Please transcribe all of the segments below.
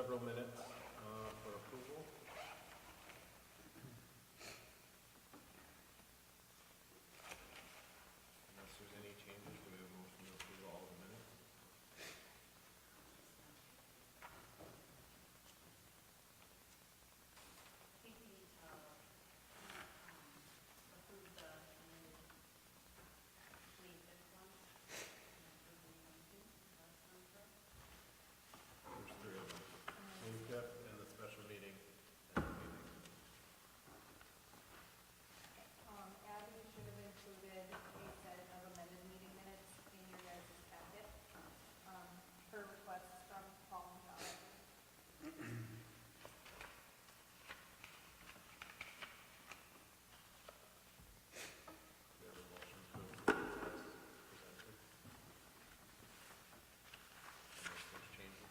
Hillsboro minutes for approval. Unless there's any changes, do we have a motion to approve all of the minutes? I think we need to approve the amended 25th one and approve the 22nd. That sounds correct. There's three of them. 25th and the special meeting and the meeting. Abby should have included a set of amended meeting minutes in your guys' packet. Her requests from Paul and John. We have a motion to approve as presented. Unless there's changes.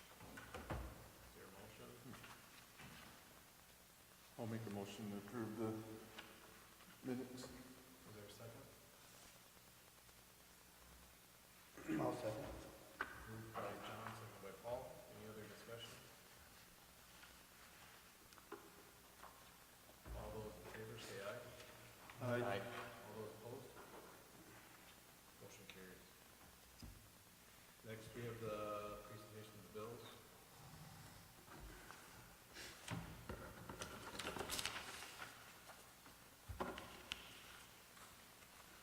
Is there a motion? I'll make a motion to approve the minutes. Is there a second? I'll second. Moved by John, seconded by Paul. Any other discussion? All those in favor say aye. Aye. All those opposed? Motion carries. Next, we have the presentation of the bills.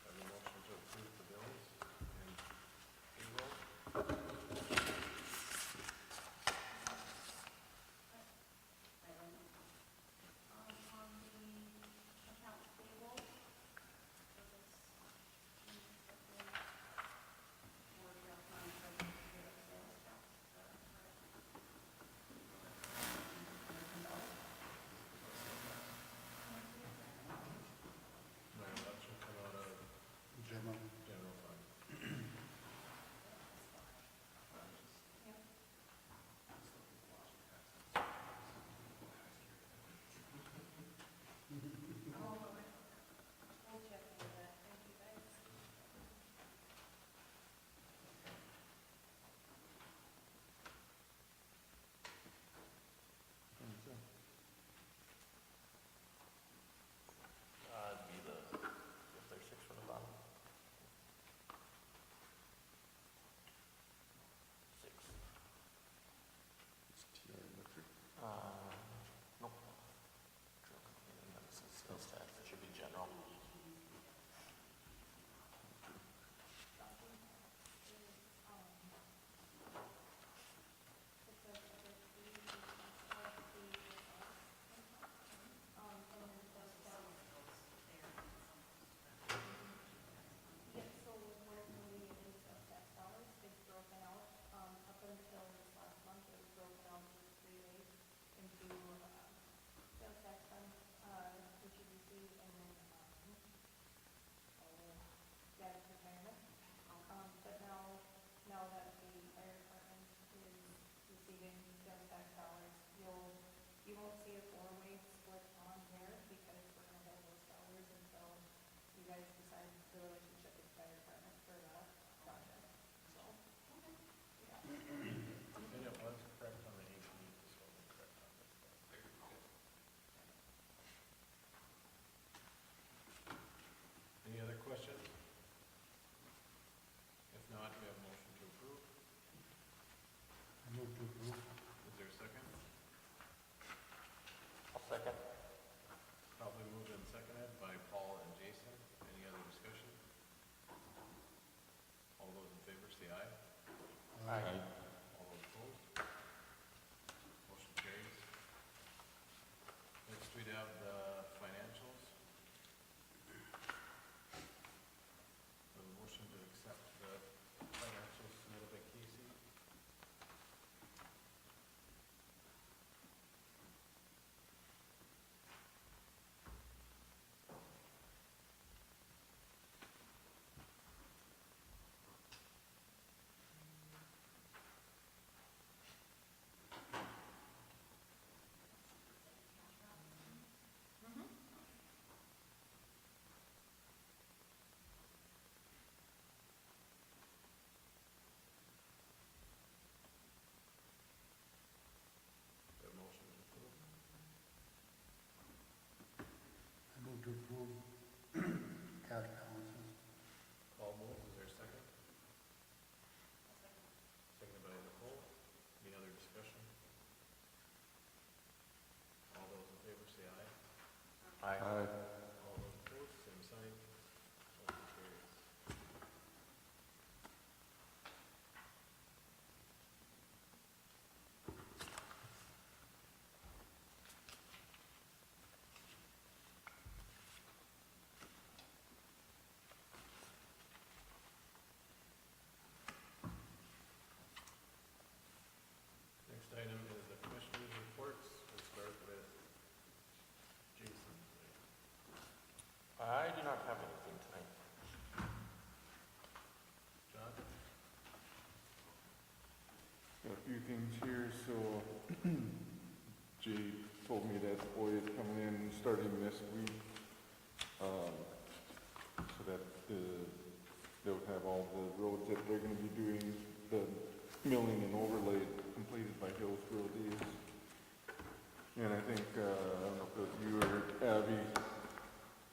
Have a motion to approve the bills and payroll. I don't know. On the accounts payable, so this for the fund for the sales tax. My election come out of General. general fund. We'll check into that. Thank you guys. It'd be the, if there's 6 from the bottom. 6. It's TR Electric. Nope. Drug company, and then it says sales tax, it should be general. So where can we use sales tax dollars? It's broken out, up until this last month, it was broken out for 3 days into, sales tax fund, HEDC, and then, status retirement. But now that the fire department is receiving sales tax dollars, you won't see a 4-way split on there because we're gonna hold those dollars until you guys decide the relationship with the fire department for the project, so. Yeah. And it was correct on the 18th, so it was correct on this. Any other questions? If not, we have a motion to approve. I move to approve. Is there a second? I'll second. Probably moved and seconded by Paul and Jason. Any other discussion? All those in favor say aye. Aye. All those opposed? Motion carries. Next, we'd have the financials. A motion to accept the financials submitted by Casey. things here, so Jay told me that boy is coming in starting this week. So that they'll have all the roads that they're gonna be doing, the milling and overlay completed by Hillsboro days. And I think, I don't know if it was you or Abby,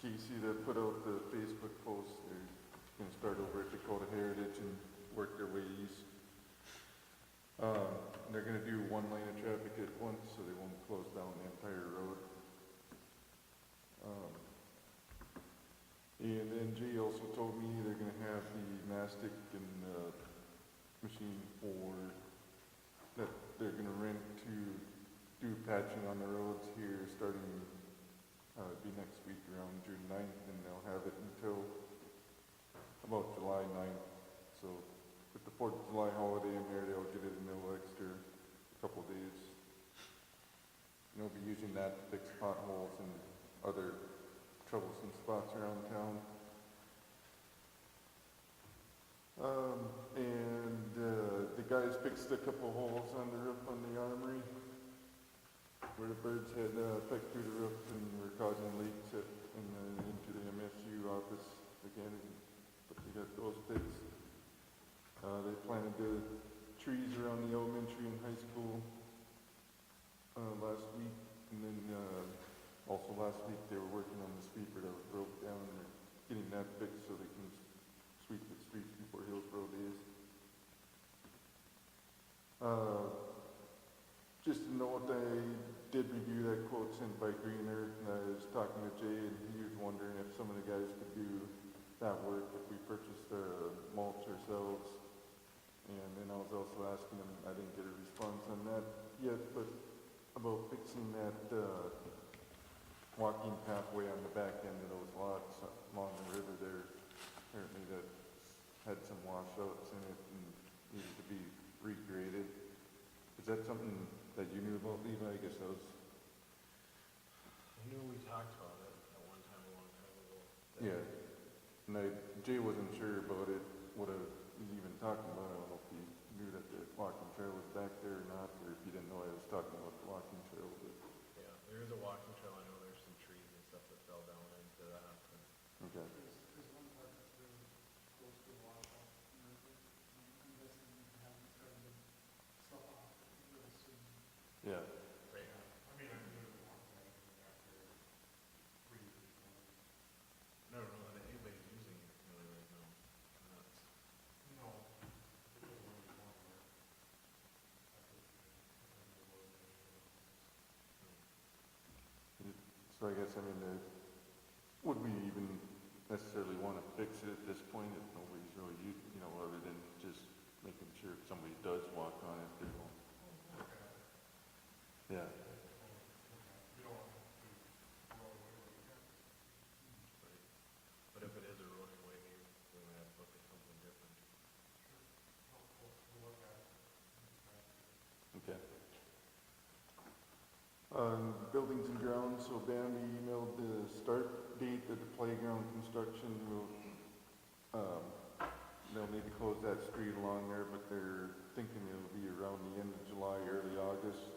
Casey, that put out the Facebook post. They're gonna start over at Dakota Heritage and work their way east. They're gonna do one lane of traffic at once, so they won't close down the entire road. And then Jay also told me they're gonna have the mastic and, machine that they're gonna rent to do patching on the roads here starting, it'd be next week around June 9th, and they'll have it until about July 9th. So with the 4th of July holiday in there, they'll get it in a little extra couple days. And they'll be using that to fix potholes and other troublesome spots around town. The guys fixed a couple holes on the roof on the armory where the birds had pecked through the roof and were causing leaks into the MSU office again, but they got those fixed. They planted the trees around the elementary and high school last week, and then also last week they were working on the sweeper that was broke down, and they're getting that fixed so they can sweep the streets before Hillsboro days. Just to note, I did review that quote sent by Green Earth, and I was talking to Jay, and he was wondering if some of the guys could do that work if we purchased the mulch ourselves. And then I was also asking him, I didn't get a response on that yet, but about fixing that walking pathway on the back end of those lots along the river there. Apparently that had some washouts in it and needed to be regraded. Is that something that you knew about, Levi? I guess that was... I knew we talked about it at one time a long time ago. Yeah. And Jay wasn't sure about it, what I was even talking about. I don't know if he knew that the walking trail was back there or not, or if he didn't know I was talking about the walking trail. But... Yeah, there is a walking trail. I know there's some trees and stuff that fell down into that. Okay. There's one part that's really close to the washout, and I'm guessing we haven't started to slough off really soon. Yeah. Right. I mean, I can do it one thing after 3 years. I don't know that anybody's using it really right now. That's, No, it was only one where So I guess, I mean, would we even necessarily want to fix it at this point if nobody's really, other than just making sure if somebody does walk on it, they won't. Yeah. but if it is a road away, we might have to look at something different. Okay. Buildings and grounds, so Bambi emailed the start date of the playground construction. They'll need to close that street along there, but they're thinking it'll be around the end of July, early August.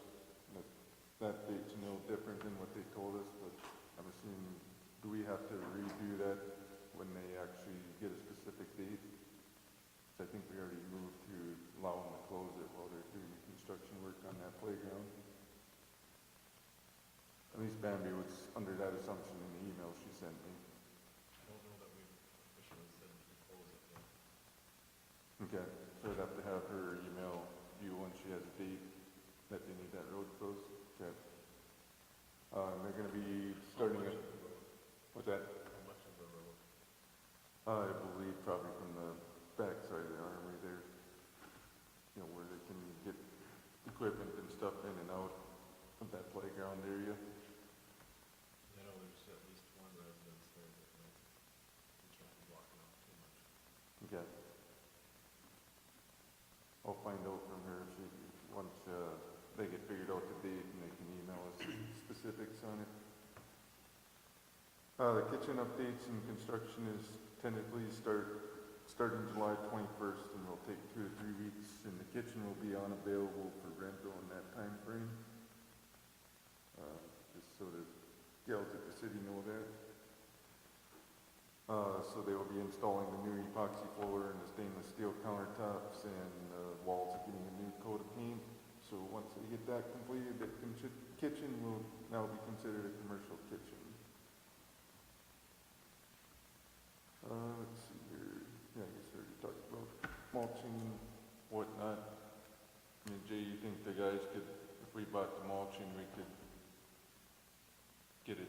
That date's no different than what they told us, but I'm assuming, do we have to redo that when they actually get a specific date? So I think we already moved to allow them to close it while they're doing the construction work on that playground. At least Bambi was under that assumption in the email she sent me. I don't know that we've officially said to close it yet. Okay, so I'd have to have her email you when she has a date that they need that road closed. Okay. They're gonna be starting How it. much of the road? What's that? How much of the road? I believe probably from the back side of the armory there. Where they can get equipment and stuff in and out of that playground area. I know there's at least one residence there that we can't be blocking off too much. Okay. I'll find out from her if once they get figured out the date and they can email us specifics on it. The kitchen updates and construction is tentatively start starting July 21st, and it'll take 2 to 3 weeks, and the kitchen will be unavailable for rental in that time frame. Just so the gals at the city know that. So they will be installing the new epoxy floor and the stainless steel countertops, and walls are getting a new coat of paint. So once they get that completed, the kitchen will now be considered a commercial kitchen. Let's see here. Yeah, I guess we already talked about mulching, whatnot. I mean, Jay, you think the guys could, if we bought the mulching, we could get it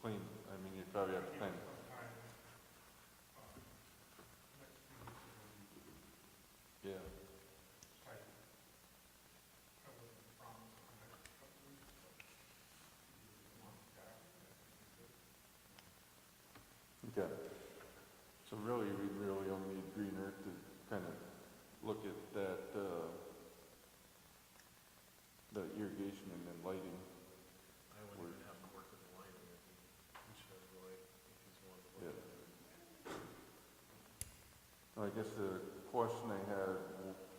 clean? I mean, you'd probably have to plan. Sometime, next few weeks will be Yeah. tight. I wouldn't promise the next couple of weeks, but a month back, I think we could. Okay. So really, we really only need Green Earth to kind of look at that, the irrigation and then lighting. I wouldn't even have to work with the lighting, I think he should really, if he's willing to look Yeah. at it. I guess the question I had,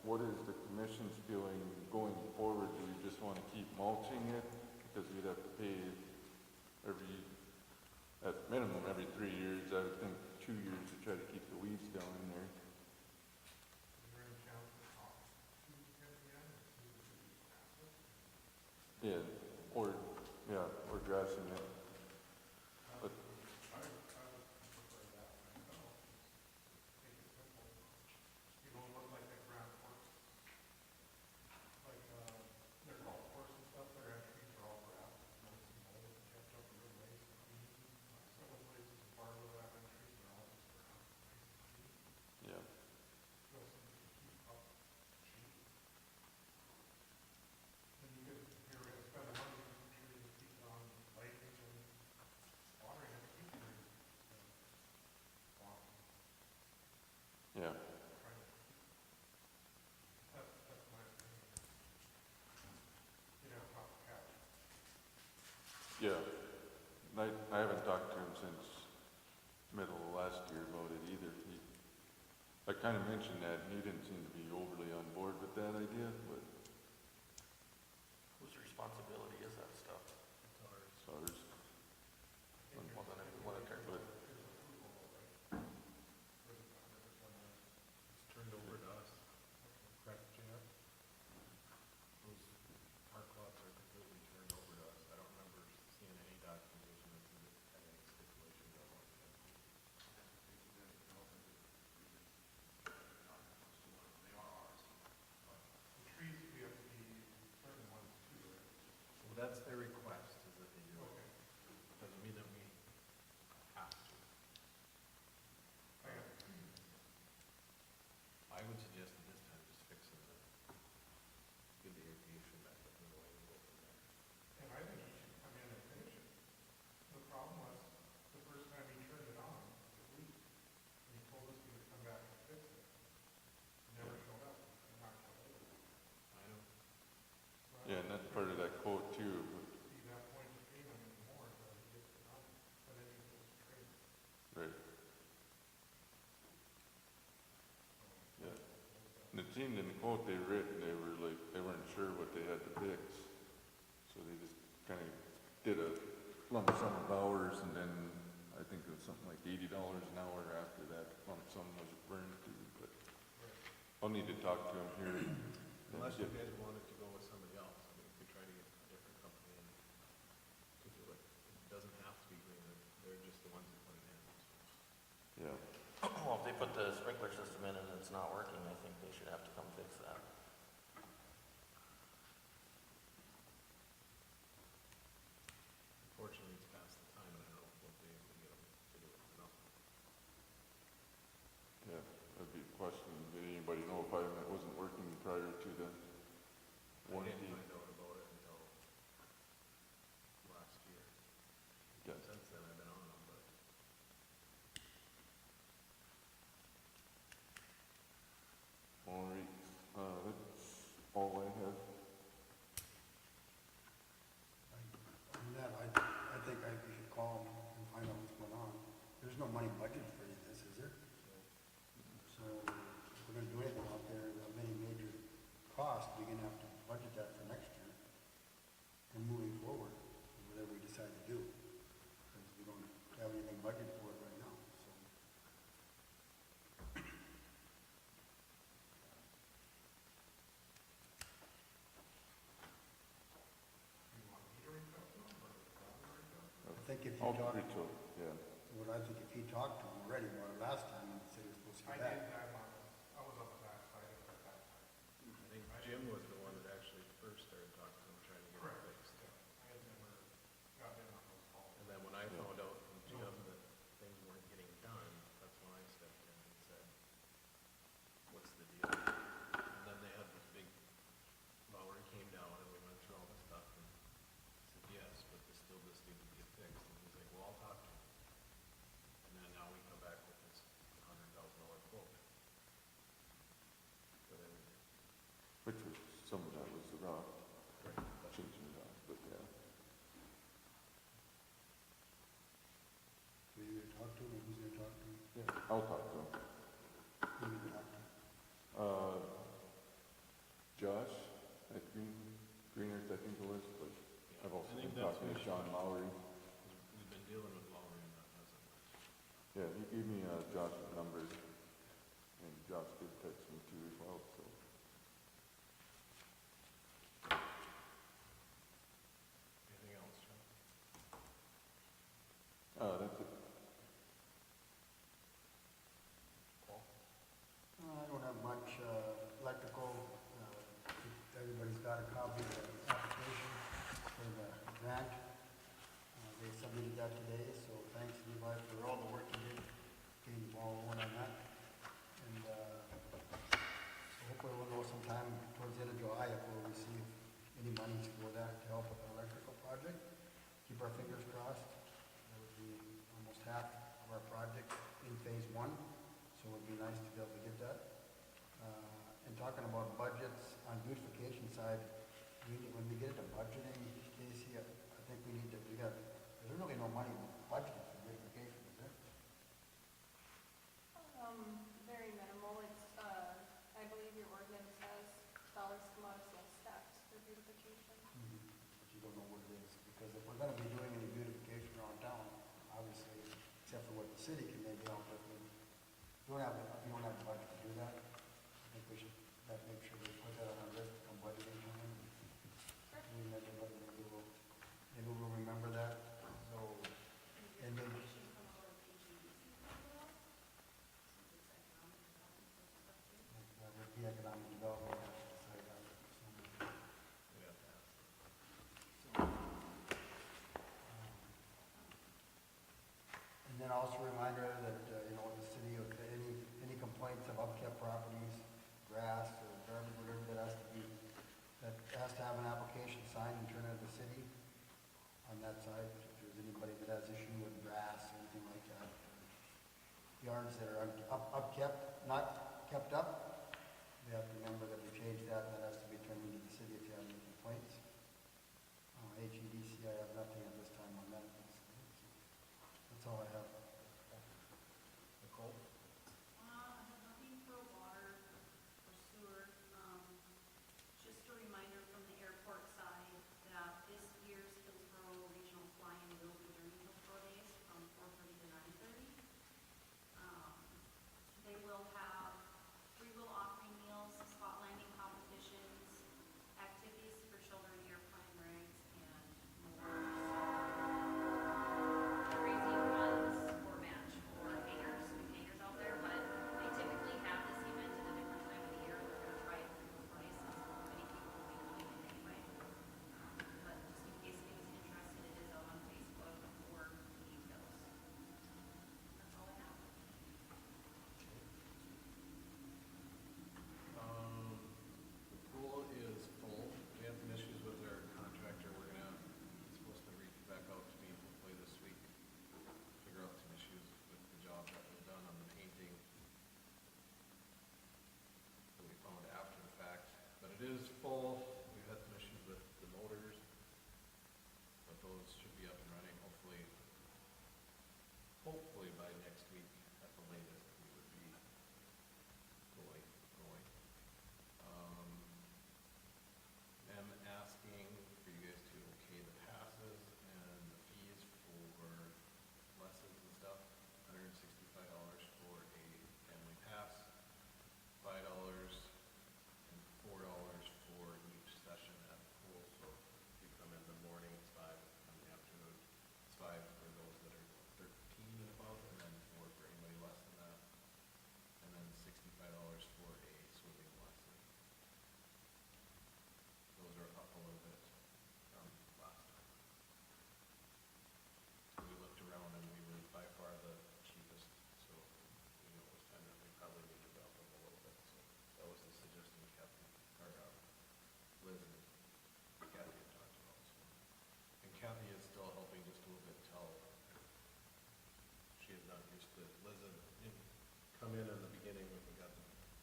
what is the commission's feeling going forward? Do we just want to keep mulching it? Because we'd have to pay at minimum every 3 years. I would think 2 years to try to keep the weeds down in there. Is there any chance that Hawks should get again, or see if we could just pass it? Or grassing it. But- I would prefer that myself, just make it simple. You don't look like a ground course. Like, their golf course and stuff, their entries are all grass, most of them old and kept up real nice and clean. Some of the places in Fargo have entries, they're all just grass, nice and clean. Yeah. Real simple to keep up cheap. Then you could, if you're gonna spend the money, make sure you keep it on lighting and watering it, keeping it. Walking, Yeah. trying to keep. That's my opinion. You know, tough catch. Yeah. I haven't talked to him since middle of last year about it either. I kind of mentioned that, and he didn't seem to be overly on board with that idea, but Whose responsibility is that stuff? It's ours. it's ours. Well, then if we want to turn it, It's turned over to us. Correct, Jeff? Those park lots are completely turned over to us. I don't remember seeing any documentation that said it had any stipulations on what it had to be. The trees, we have to be certain ones too, right? Well, that's their request, is that they do it. Okay. Doesn't mean that we have to. I got trees. I would suggest at this time just fixing get the irrigation back up and going and go from there. And I think he should come in and finish it. The problem was, the first time he turned it on, it leaked. And he told us he would come back and fix it. He never showed up, and knocked it over. I know. So I Yeah, and that's part of that quote too. don't see that point of paying him anymore until he gets it done. But then he goes to trade. Right. Yeah. And it seemed in the quote they written, they weren't sure what they had to fix. So they just kind of did a lump sum of hours, and then I think it was something like $80 an hour after that lump sum was burned to. But I'll need to talk to him here. and Unless you get- guys wanted to go with somebody else, I mean, we could try to get a different company in to do it. It doesn't have to be Green Earth, they're just the ones that put it in. Yeah. well, if they put the sprinkler system in and it's not working, I think they should have to come fix that. Unfortunately, it's past the time, and I don't know what they can get them to do it, no. Yeah, that'd be a question. Did anybody know if it wasn't working prior to the I warranty? didn't find out about it until last year. Okay. Since then, I've been on them, but All right, that's all I have. On that, I think we should call them and find out what's going on. There's no money budgeted for any of this, is there? so So if you I'll talked, reach out, yeah. what I think if he talked to him already about it last time and said he was supposed to I get did back. that on, I was on the backside of it at that time. I think Jim was the one that actually first started talking to him, trying to get it fixed. Yeah, I had never got in on those calls. And then when I found out from Jim that things weren't getting done, that's when I stepped in and said, what's the deal? And then they had this big, Lowry came down and we went through all this stuff and said, yes, but this still just needs to get fixed. And he's like, well, I'll talk to him. And then now we come back with this $100,000 quote. But anyway, Which was, some of that was the rock, right, changing the rock, but yeah. So you gonna talk to him, or who's gonna talk to him? Yeah, I'll talk to him. Who you gonna talk to? Josh at Green Earth, I think it was, but yeah. I've also I think been that's talking to who John Lowry. we've been dealing with Lowry and that hasn't worked. Yeah, he gave me Josh's number, and Josh did text me too as well, so. Anything else, John? That's it. Paul? I don't have much, electrical, everybody's got a copy of the application for the grant. They submitted that today, so thanks Levi for all the work you did, getting the ball rolling on that. And, so hopefully we'll know sometime towards the end of July if we'll receive any monies for that to help with the electrical project. Keep our fingers crossed. That would be almost half of our project in phase one, so it would be nice to be able to get that. And talking about budgets on beautification side, when we get into budgeting, Casey, I think we need to, there's really no money budgeted for beautification, is there? Very minimal, it's, I believe your ordinance has dollars come out of sales tax for beautification. But you don't know what it is, because if we're gonna be doing any beautification around town, obviously, except for what the city can maybe help with, we don't have, we don't have the budget to do that. I think we should, make sure we put that on our list to come budgeting time. We maybe we'll remember that, so, and then, Beautification come out of HEDC as well, since it's economic development for stuff too. with the economic development, we have to decide on it. We'd have to ask. And then also a reminder that, the city, of any complaints of upkept properties, grass or garbage, whatever that has to have an application signed and turned into the city on that side. If there's anybody that has issue with grass, anything like that. Yards that are upkept, not kept up, we have to remember that we changed that, and that has to be turned into the city if you have any complaints. HEDC, I have nothing at this time on that. That's all I have. Nicole? I have nothing for water or sewer. Just a reminder from the airport side that this year's Hillsboro Regional Fly-In will be during Hillsboro Days from 4:30 to 9:30. They will have free will offering meals, spot landing competitions, activities for children, airplane rides, and more. So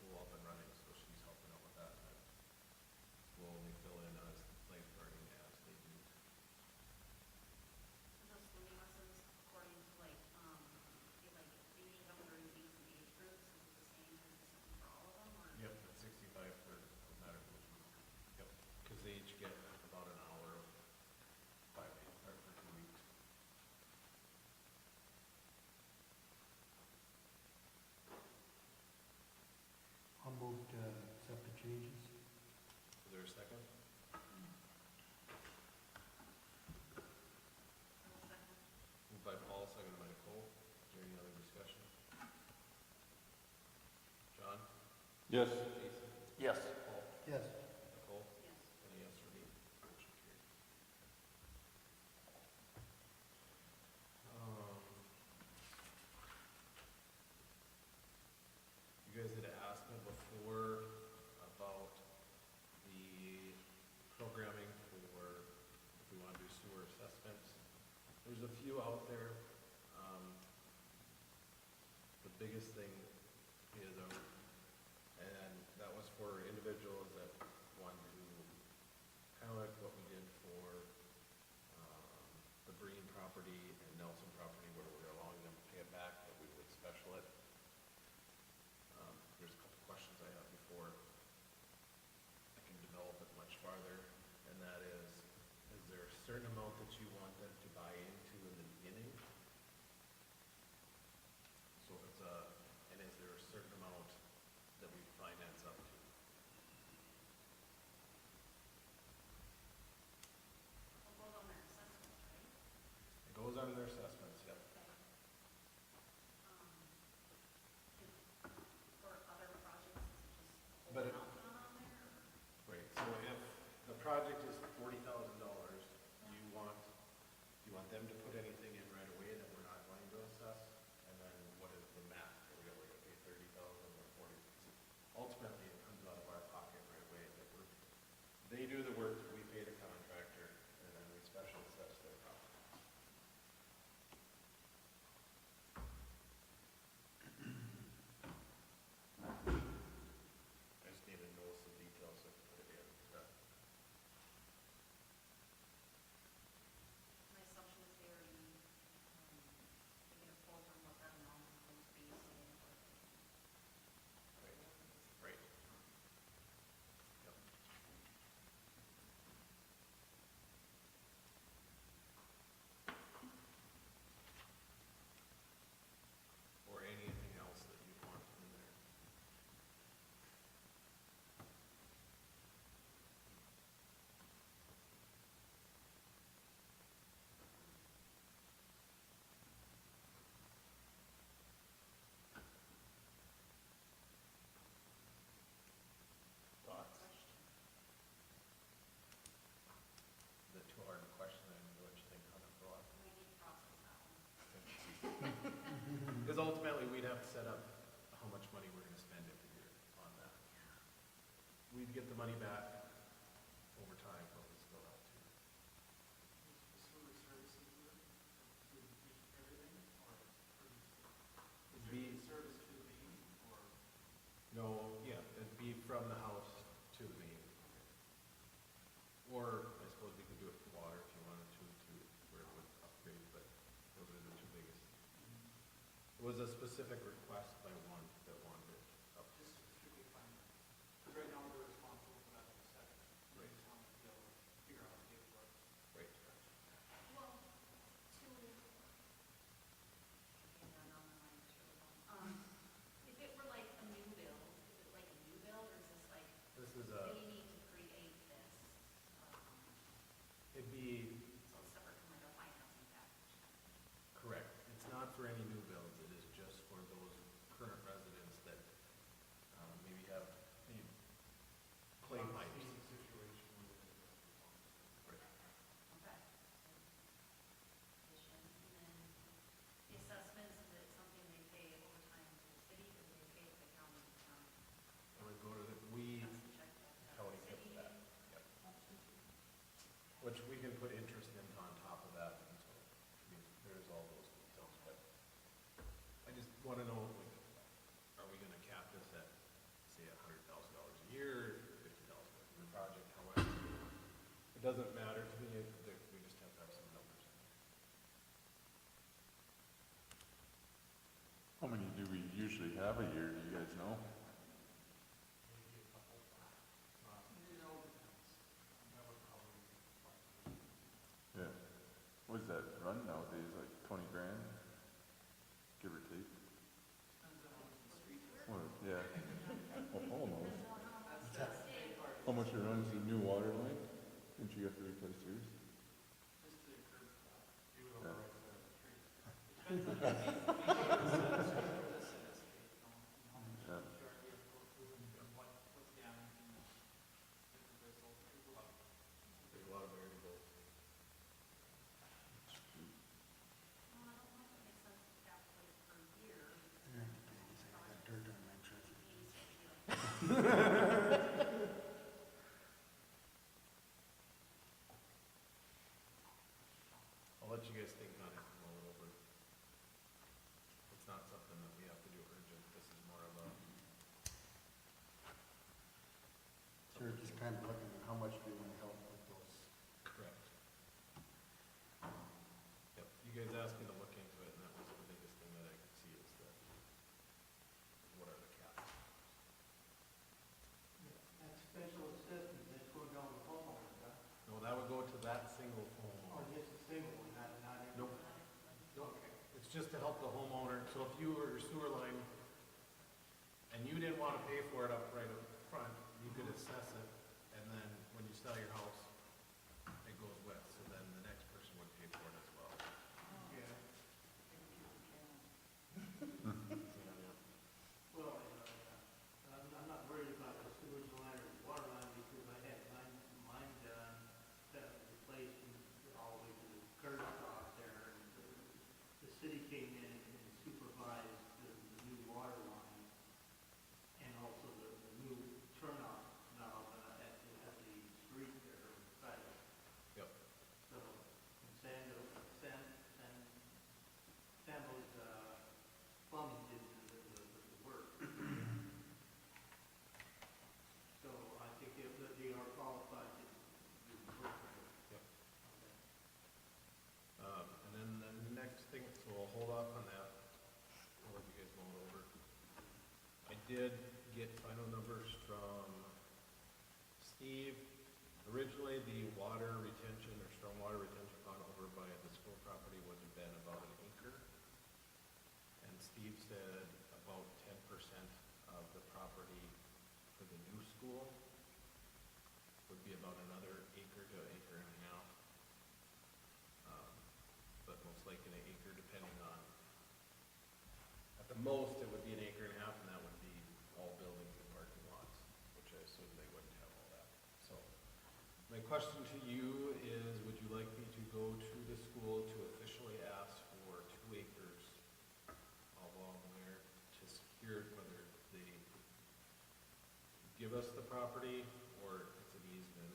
pool up and running, so she's helping out with that. And then we'll only fill in as lifeguarding as they need. Those swimming lessons, according to like, they usually have them during these age groups, is it the same, is it something for all of them, or? Yep, that's 65 for no matter which one. Yep, because they each get about an hour of 5 days, or for 2 weeks. I'll move to accept the changes. Is there a second? I'll second. Moved by Paul, seconded by Nicole. Is there any other discussion? John? Yes. Jason? Yes. Paul? Yes. Nicole? Yes. And a yes for me. Motion carried. You guys had asked me before about the programming for if we want to do sewer assessments. There's a few out there. The biggest thing is, and that was for individuals that wanted to do kind of like what we did for the Breen property and Nelson property, where we're allowing them to pay it back, but we would special it. There's a couple questions I have before I can develop it much farther, and that is there a certain amount that you want them to buy into in the beginning? So if it's and is there a certain amount that we finance up to? Well, goes on their assessments, right? It goes on their assessments, yep. Okay. For other projects, is it just a But whole it- amount on there, or? Right, so if the project is $40,000, you want them to put anything in right away that we're not going to assess? And then what is the math? Are we gonna pay 30,000 or 40? Ultimately, it comes out of our pocket right away. That they do the work, we pay the contractor, and then we special assess their property. I just need to know some details so I can put it in. My assumption is they already, they get a quote on what that amount is going to be, so. Right. Right. Yep. Or anything else that you want in there. Thoughts? Is it too hard a question? I don't know what you think on the thought. We need to process that one. Because ultimately, we'd have to set up how much money we're gonna spend every year on that. We'd get the money back over time, but we still have to. The sewer services work to everything, or is It'd be, there service to the main, or? no, yeah, it'd be from the house to the main. Or I suppose we could do it for water if you wanted to, where it would upgrade, but those are the two biggest. It was a specific request by one that wanted it up. Just strictly fine. Because right now we're responsible for that whole section. We Right. just want to be able to figure out the paperwork. Right. Well, okay, then on the line too. If it were like a new build, or is this like, This is they need to create this? it'd be So it's separate from like a financing package. correct. It's not for any new builds. It is just for those current residents that doesn't matter to me, we just have to have some numbers. How many do we usually have a year, do you guys know? Maybe a couple, not, It all depends. that would probably fluctuate. Yeah. What does that run nowadays, like 20 grand? Give or take? Depends on how much the street is. Well, yeah. Well, Paul knows. That's the big part. How much it runs the new water line? Didn't you have to replace yours? Just the curb stop. He was on the right side of the street. Depends on the street, you know, and how much Yeah. yard you have to go through and what's damaging the different results. There's a lot. There's a lot of variables. Well, I don't know if it makes sense to calculate per year. Yeah, he's like, I got dirt on my truck. Fees would be like, I'll let you guys think on it and mull it over. It's not something that we have to do urgent, this is more of a. So we're just kind of looking at how much do we want to help with those. Correct. Yep, you guys asked me to look into it, and that was the biggest thing that I could see is the, what are the caps? That special assessment, that's going down the homeowner, huh? No, that would go to that single Or homeowner. just a single one, not every. Nope. Nope, it's just to help the homeowner, so if you were your sewer line, and you didn't wanna pay for it up right up front, you could assess it, and then when you sell your house, it goes with, so then the next person would pay for it as well. Yeah. So, yeah. Well, I'm not worried about the sewage line or the water line because I had mine done, that replaced all the way to the curb stop there. And the city came in and supervised the new water line and also the new turnoff valve at the street there, side. Yep. So, Sando's, plumbing did the work. So I think that they are qualified to do the work. Yep. And then the next thing, so we'll hold off on that, I'll let you guys mull it over. I did get final numbers from Steve. Originally, the water retention or stormwater retention pond over by the school property would have been about an acre. And Steve said about 10% of the property for the new school would be about another acre to an acre and a half. But most likely an acre depending on, at the most, it would be an acre and a half, and that would be all buildings and parking lots, which I assume they wouldn't have all that. So, my question to you is, would you like me to go to the school to officially ask for 2 acres along there to secure whether they give us the property or it's an easement?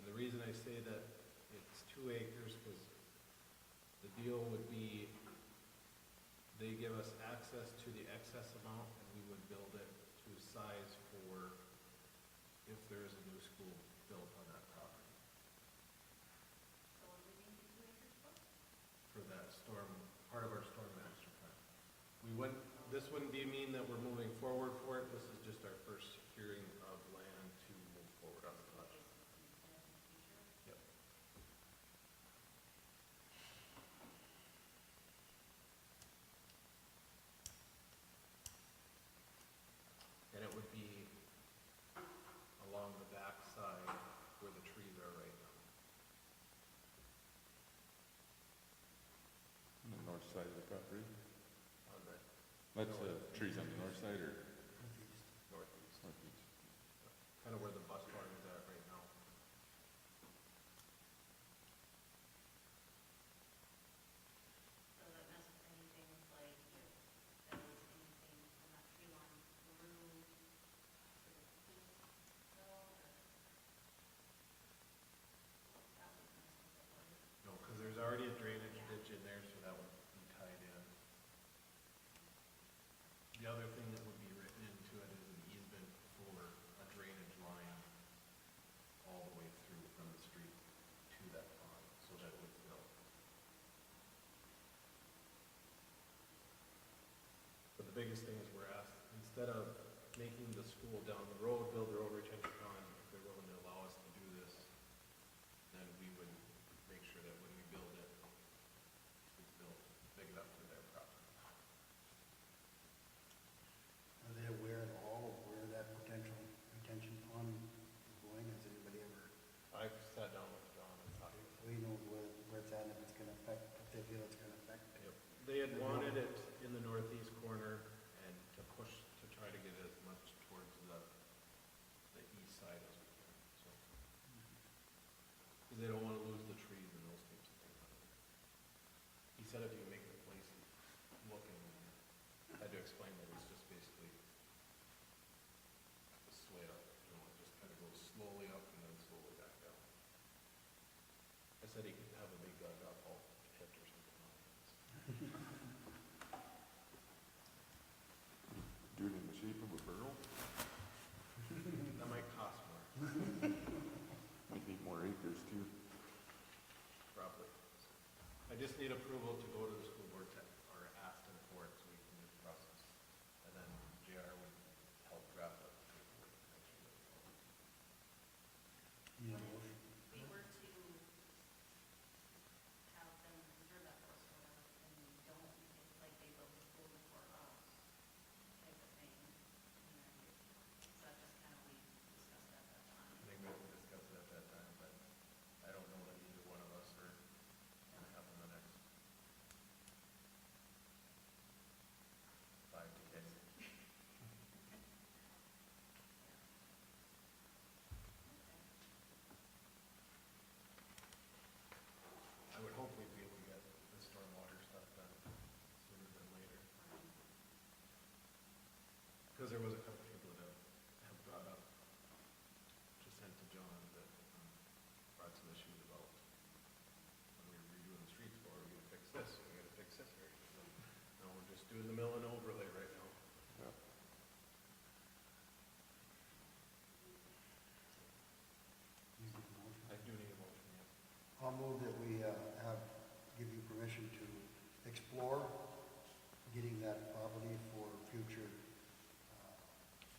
And the reason I say that it's 2 acres, because the deal would be, they give us access to the excess amount, and we would build it to size for if there is a new school built on that property. so what do we need 2 acres for? For that storm, part of our storm master plan. We wouldn't, this wouldn't be mean that we're moving forward for it, this is just our first securing of land to move forward on the project. Yep. And it would be along the back side where the trees are right now. On the north side of the property? On the That's the trees on the north side or northeast, northeast? kind of where the bus barn is at right now. So that mess with anything like if there was anything from that tree line through to the pool though, or that would mess with it, wouldn't it? No, because there's already a drainage ditch in there, so that would be tied in. The other thing that would be instead of making the school down the road build their own retention pond, if they're willing to allow us to do this, then we would make sure that when we build it, it's built big enough for their property. Are they aware at all of where that potential retention pond is going? Has anybody ever, I've sat down with John and talked. so he knows where it's at, and if it's gonna affect, if they feel it's gonna affect? Yep. They had wanted it in the northeast corner and to push, to try to get as much towards the east side as we can, so. Because they don't want to lose the trees and those types of things out there. He said if you make the place looking, I had to explain that it's just basically a sway up, you know, it just kind of goes slowly up and then slowly back down. I said he could have a big dugout all pit or something like that. Do it in the shape of a barrel? That might cost more, Might need more acres too. probably. I just need approval to go to the school board to, or ask them for it so we can do the process. And then JR would help draft up the paperwork. to make sure that it's all- You know, motion? If we were to have them reserve that for us or whatever, and we don't make it like they built the school before us, type of thing. So that just kind of, we discussed at that time. I think we can discuss it at that time, but I don't know that either one of us are gonna have in the next 5 to 10 years. I would hope we'd be able to get the stormwater stuff done sooner than later. Because there was a couple people that have brought up, just sent to John, that brought some issues about when we were redoing the streets, or we gotta fix this, we gotta fix this area. No, we're just doing the mill and overlay right now. Yeah. You need a motion? I do need a motion, yeah. I'll move that we give you permission to explore getting that property for future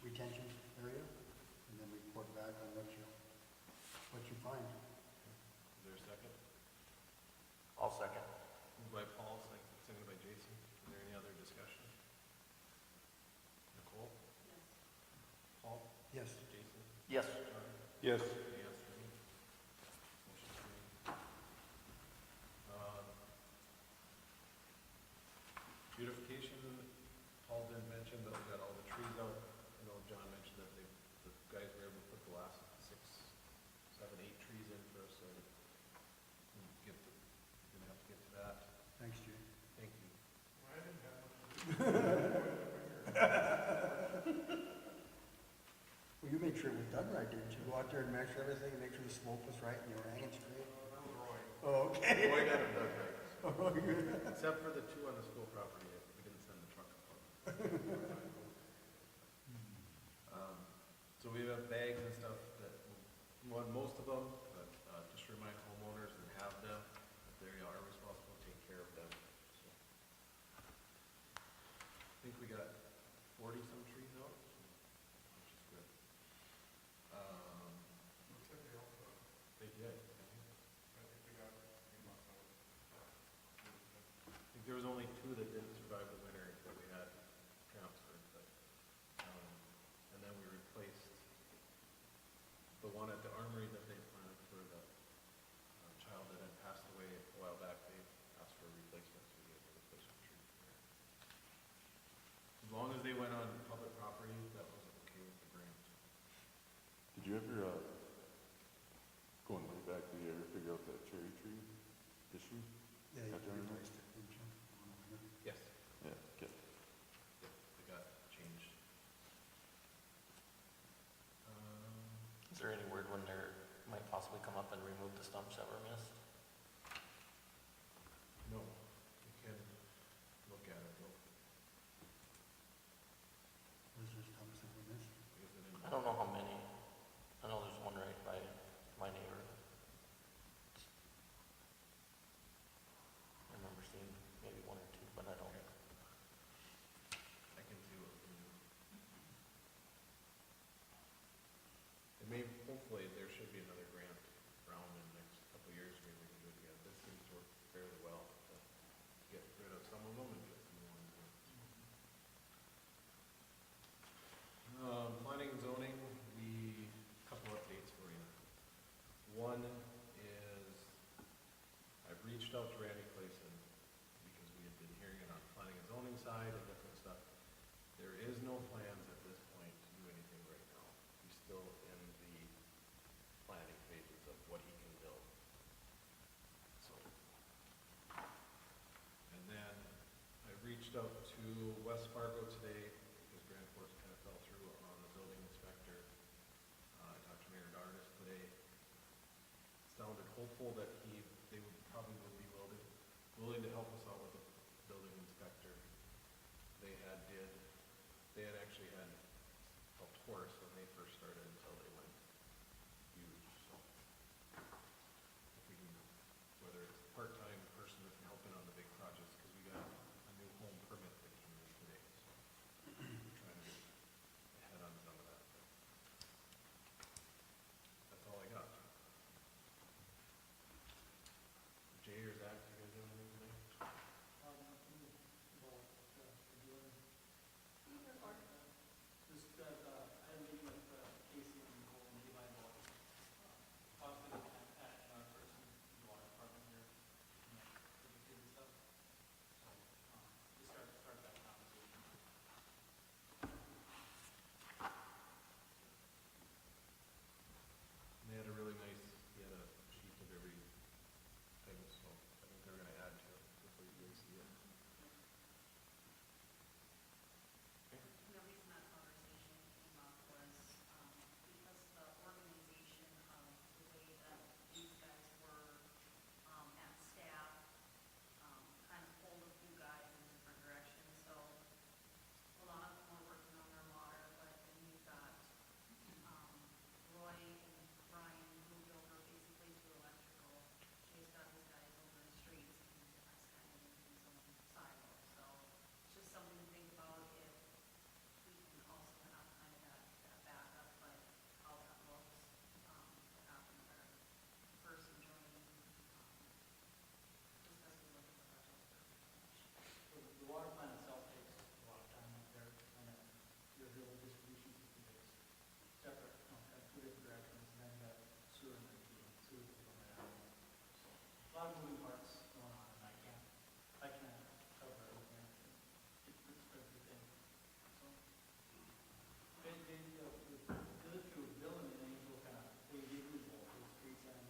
retention area, and then report back on what you find. Is there a second? I'll second. Moved by Paul, seconded by Jason. Is there any other discussion? Nicole? Yes. Paul? Yes. Jason? Yes. John? Yes. Yes, for me. Motion carried. Beautification, Paul didn't mention, but we got all the trees out. I know John mentioned that the guys were able to put the last 6, 7, 8 trees in for us, so we're gonna have to get to that. Thanks, Jay. Thank you. I didn't have much. Well, you made sure it was done right, didn't you? Go out there and measure everything, and make sure the slope was right and you were hanging straight? That was Roy. Oh, okay. Boy, got it done right. Oh, good. Except for the 2 on the school property, we didn't send the truck up. So we have bags and stuff that, most of them, but just remind homeowners and have them, that they are responsible to take care of them. So, I think we got 40-some trees out, which is good. Looks like they also, They did. I think they got 3 months out. I think there was only 2 that didn't survive the winter that we had transferred, but, and then we replaced the one at the armory that they planted for the child that had passed away a while back. They asked for a replacement, so we had a replacement tree there. As long as they went on public property, that was okay with the grant. Did you ever, going way back, did you ever figure out that cherry tree issue? Yeah, you Got that removed? replaced it, didn't you? One over here. Yes. Yeah, okay. Yep, they got changed. Is there any word when there might possibly come up and remove the stumps that were missed? No, you can look at it though. Was there stumps that were missed? Is it in? I don't know how many. I know there's one right by my neighbor. I remember West Fargo today, because Grand Forks kind of fell through on the building inspector. I talked to Mayor Dartis today. Sounded hopeful that they would probably would be willing to help us out with the building inspector. They had actually had helped Horace when they first started until they went huge, so. If we can, whether it's a part-time person that can help in on the big projects, because we got a new home permit that came in today, so. Trying to get ahead on some of that. That's all I got. Jay or Zach, you guys have anything tonight? Nothing about, doing, Either or. just that, I had a meeting with, Casey and Nicole and Levi about, possibly looking at another person in the water department here, you know, for the kids and stuff. So, just start that conversation. And they had a really nice, he had a sheet of every thing, so I think they're gonna add to it before you guys see it. Okay. And the reason that conversation came up was, because the organization of the way that these guys were, at staff, kind of pulled a few guys in different directions, so a lot of them were working on their water, but then you've got, Roy and Brian moved over basically to electrical. Jay's got his guys over in streets, and that's kind of in his own silo, so it's just something to think about if we can also have kind of that backup, but how that looks, to have another person joining, just as we look at the budget for next year. The water plant itself takes a lot of time up there, and then your real distribution system takes separate, kind of two different directions, and then you got sewer and then sewer is on that. So, a lot of moving parts going on, and I can't cover everything. It's pretty thin. So, the other two, Bill and Angel, kind of, they do both, the streets and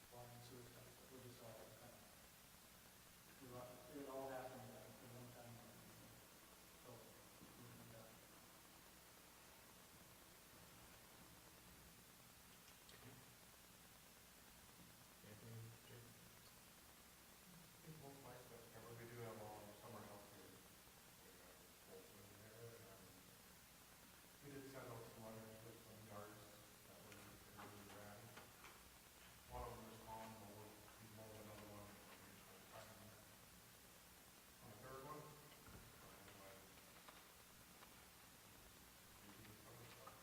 water and sewer stuff, so we're just all kind of, it all happened at one time. So, we can, Anything, Jay? I think most of my stuff's covered. We do have all our summer help here. We got Bolton in there, and we did send out some letters for some yards that were really bad. One of them is calm, but we'll be more than another one. We're just gonna find them. On the third one, we do the summer stuff.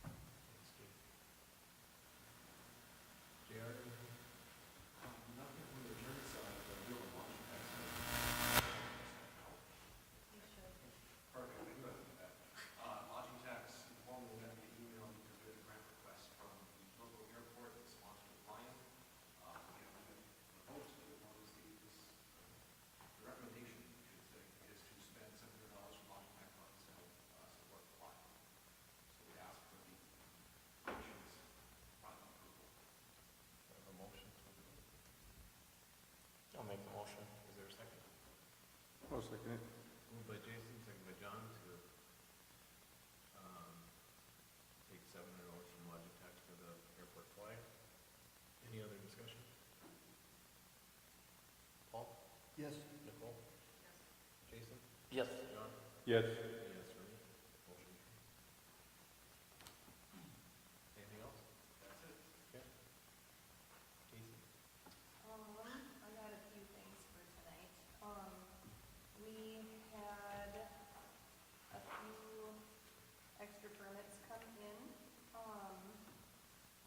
Thanks, Jay. JR, anything? Nothing from the attorney side, but I do have a lot of tax. You should. Pardon me, I do have that. Lodging tax, informed me that the email because we had a grant request from the local airport that sponsored the client. We have proposed to it, was the recommendation, I should say, is to spend $700 from lodging tax funds to help support the client. So we ask for the commission's final approval. I have a motion. I'll make the motion. Is there a second? I'll second it. Moved by Jason, second by John to, take $700 from lodging tax for the airport fly. Any other discussion? Paul? Yes, Nicole? Yes. Jason? Yes. John? Yes. Yes for me. Motion carries. Anything else? That's it. Okay. Casey? I got a few things for tonight. We had a few extra permits come in,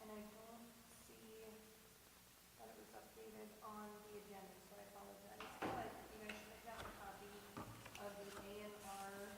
and I don't see that it was updated on the agenda, so I apologize. But you guys should have gotten a copy of the A and R,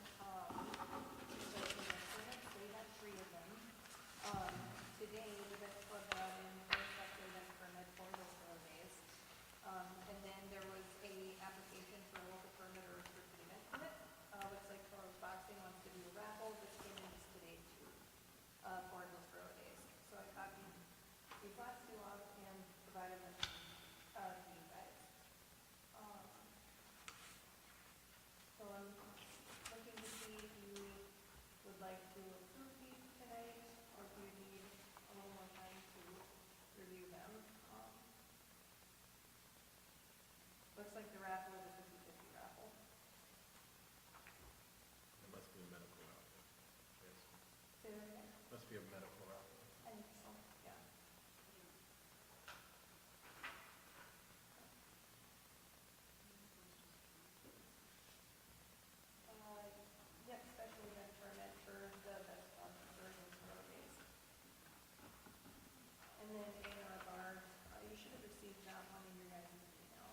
And then A&R Bar, you should have received that one in your guys' email.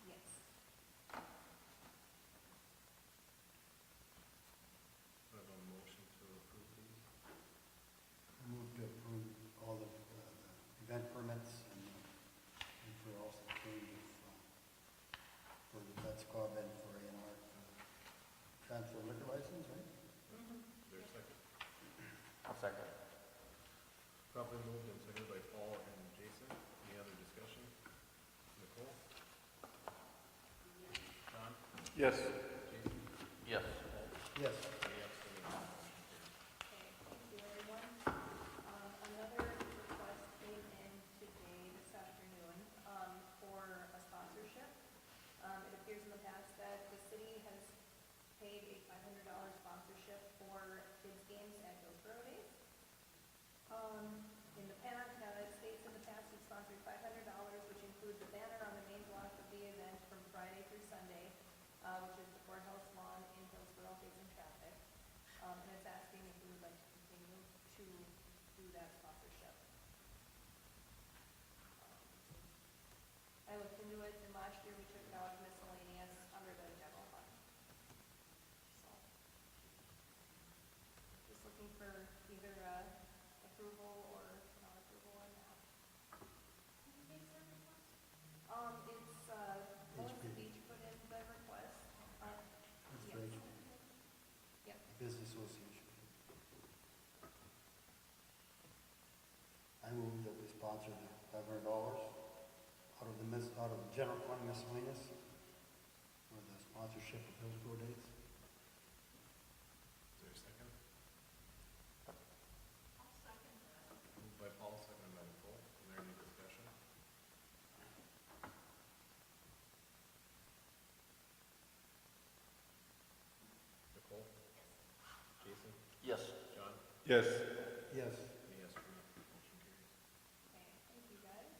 Yes. I have a motion to approve these. Move to approve all the event permits and for also change of, for the Vets Club and for A&R, transfer liquor license, right? Is there a second? I'll second. Properly moved and seconded by Paul and Jason. Any other discussion? Nicole? John? Yes. Jason? Yes. Paul? Yes. Any abstaining? Motion carries. Okay, thank you, everyone. Another request came in today, this afternoon, for a sponsorship. It appears in the past that the city has paid a $500 sponsorship for kids' games at Hillsboro Days. In the past, it states in the past we've sponsored $500, which includes a banner on the main block of the event from Friday through Sunday, which is the courthouse lawn in Hillsboro facing traffic. And it's asking if we would like to continue to do that sponsorship. I looked into it, and last year we took it out of miscellaneous under the general fund. So, just looking for either approval or non-approval on that. It's, Melissa HB. Beach put in the request. That's Yes. for HB. Yep. Business Association. I move that we sponsor the $500 out of the general fund miscellaneous for the sponsorship of Hillsboro Days. Is there a second? I'll second that. Moved by Paul, seconded by Nicole. Is there any discussion? Nicole? Jason? Yes. John? Yes. Yes. Any yes for me? Motion carries. Okay, thank you, guys.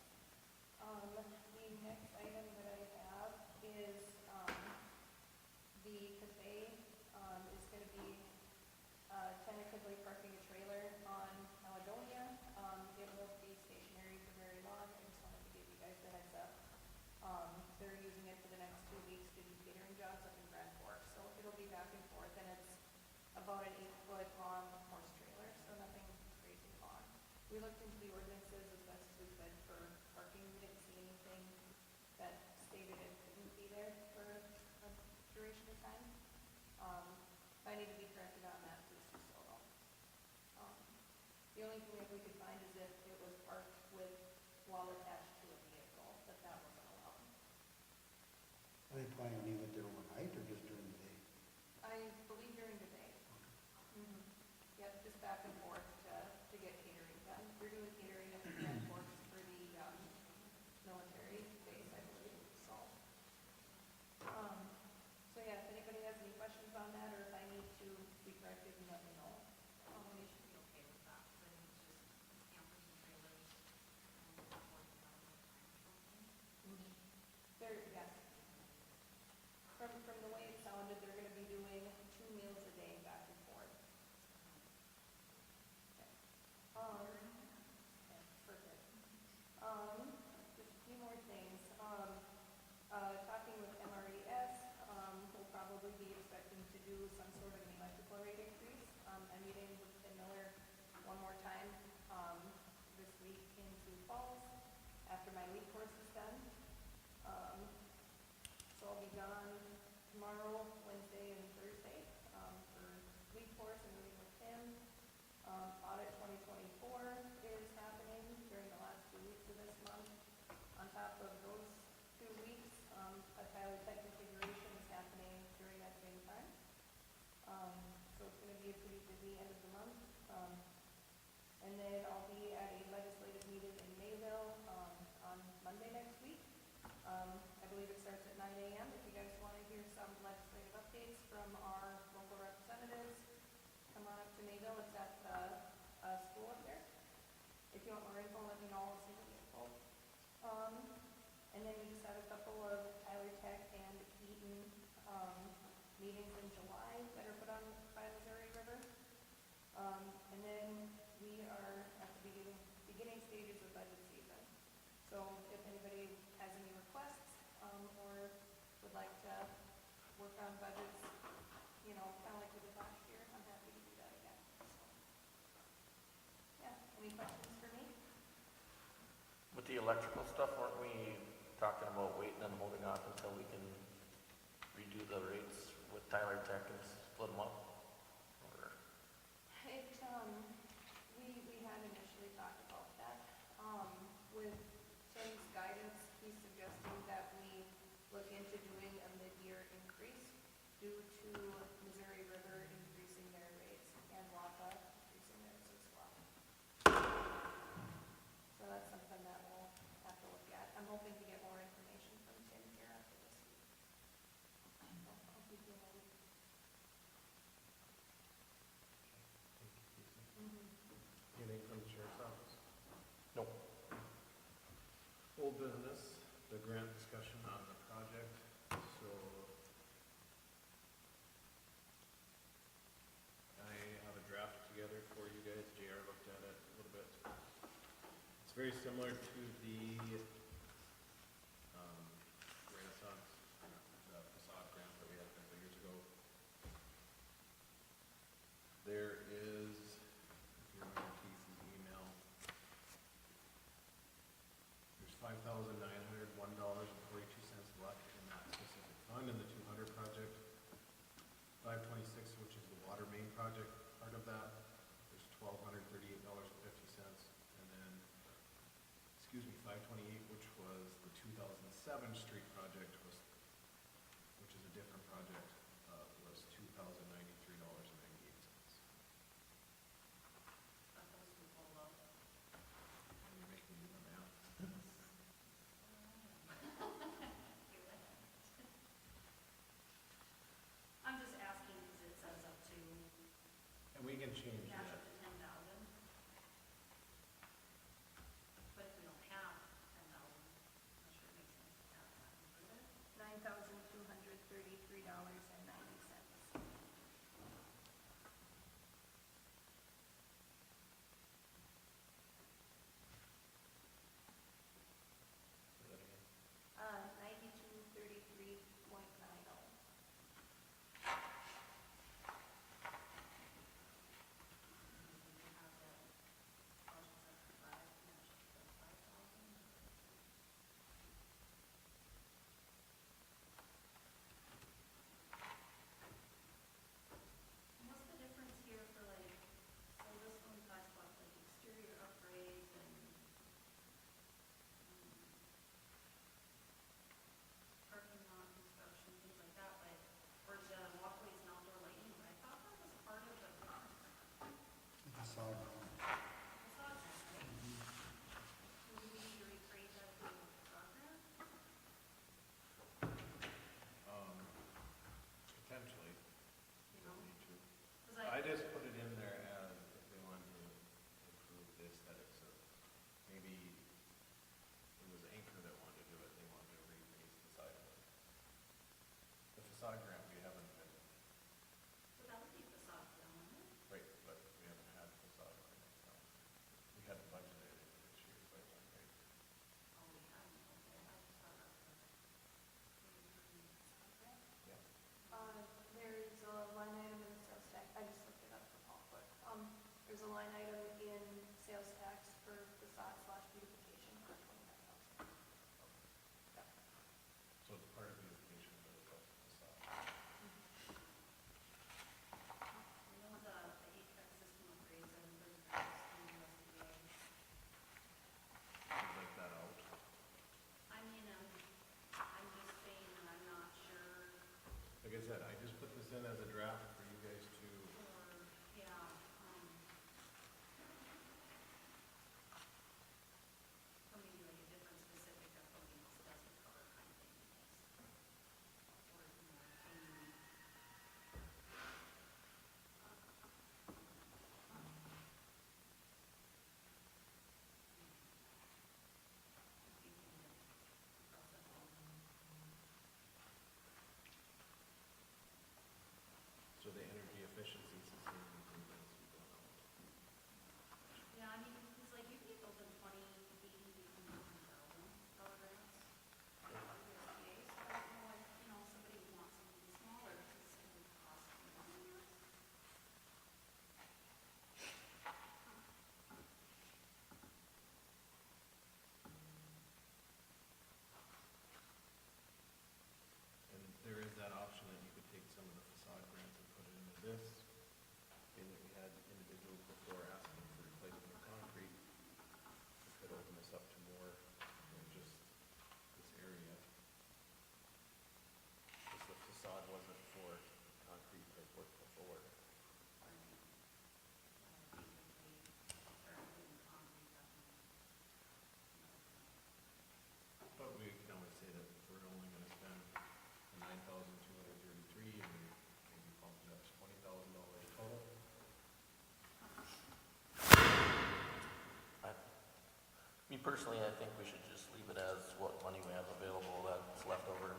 The next item that I have is, the cafe, is gonna be, tentatively parking a trailer on Caledonia. It won't be stationary for very long, I just wanted to give you guys the heads up. They're using it for the next 2 weeks to do catering jobs up in Grand Forks, so it'll be back and forth, and it's about an 8-foot long horse trailer, so nothing crazy long. We looked into the ordinances as best as we could for parking, we didn't see anything that stated it couldn't be there for a duration of time. I need to be corrected on that, please do so though. The only thing that we could find is if it was parked with while attached to a vehicle, but that wasn't allowed. Are they planning on leaving it there overnight or just during the day? I believe during the day. Mm-hmm. Yep, just back and forth to get catering done. We're doing catering up in Grand Forks for the, military base, I believe, so. So yeah, if anybody has any questions on that, or if I need to be corrected, then let me know. They should be okay with that, because I think it's just campers and trailers and 40,000 or something. They're, yes. From the way it sounded, they're gonna be doing 2 meals a day back and forth. Okay. Okay, perfect. Just a few more things. Talking with MRES, we'll probably be expecting to do some sort of an electrical rate increase. I'm meeting with Tim Miller one more time, this week in Sioux Falls after my lead course is done. So I'll be gone tomorrow, Wednesday, and Thursday, for lead course and meeting with him. Audit 2024 is happening during the last 2 weeks of this month. On top of those 2 weeks, a Tyler Tech configuration is happening during that same time. So it's gonna be a pretty busy end of the month. And then I'll be at a legislative meeting in Mayville, on Monday next week. I believe it starts at 9 a.m. If you guys want to hear some legislative updates from our local representatives, come on up to Mayville. It's at the school up there. If you want more info, let me know. I'll send you the info. And then we just have a couple of Tyler Tech and Eaton meetings in July that are put on by Missouri River. And then we are at the beginning Any questions for me? With the electrical stuff, weren't we talking about waiting and holding off until we can redo the rates with Tyler Tech and split them up? Or, It, we had initially talked about that. With Tim's guidance, he's suggesting that we look into doing a mid-year increase due to Missouri River increasing their rates and Wappa increasing theirs as well. So that's something that we'll have to look at. I'm hoping to get more information from Tim here after this week. I'll keep you in the loop. Anything from the sheriff's office? nope. Old business, the grant discussion on the project, so I have a draft together for you guys. JR looked at it a little bit. It's very similar to the Renaissance, the facade grant that we had a couple of years ago. There is, if you remember Casey's email, there's $5,901.42 left in that specific fund in the 200 project. 526, which is the water main project, part of that, there's $1,238.50. And then, 528, which was the 2007 street project, which is a different project, was $2,093.98. That goes to full load. And you're making me do the math. I'm just asking because it says up to, And we can change match that. up to 10,000. But if we don't have 10,000, I'm not sure it makes sense to have that, does it? $9,233.90. Say that again. 9233.90. We have that budget set for 5, match up to 5,000. And what's the difference here for like, so this one talks about like exterior upgrades and parking lot construction, things like that, but, or the walkways and outdoor lighting, but I thought that was part of the facade Facade. grant, right? So do we need to recreate that as a facade grant? Potentially, You we know, don't need to. 'cause I just put it in there as if they wanted to improve the aesthetics of, maybe it was Anchor that wanted to do it, they wanted to reface the side of it. The facade grant, we haven't been, but that would be facade grant, wouldn't it? right, but we haven't had facade grant, so. We hadn't budgeted it for this year, so I went, right. Oh, we haven't, okay, I just thought that was. Facade grant? Yeah. There's a line item in the sales tax, I just looked it up for Paul quick. There's a line item in sales tax for facade slash beautification for 25,000. Yep. So it's part of beautification, but it's also facade. I know the HVAC system upgrades, and there's grants in USDA. We'd like that out. I mean, I'm just saying, that I'm not sure, Like I said, I just put this in as a draft for you guys to, or, yeah, personally, I think we should just leave it as what money we have available that's left over.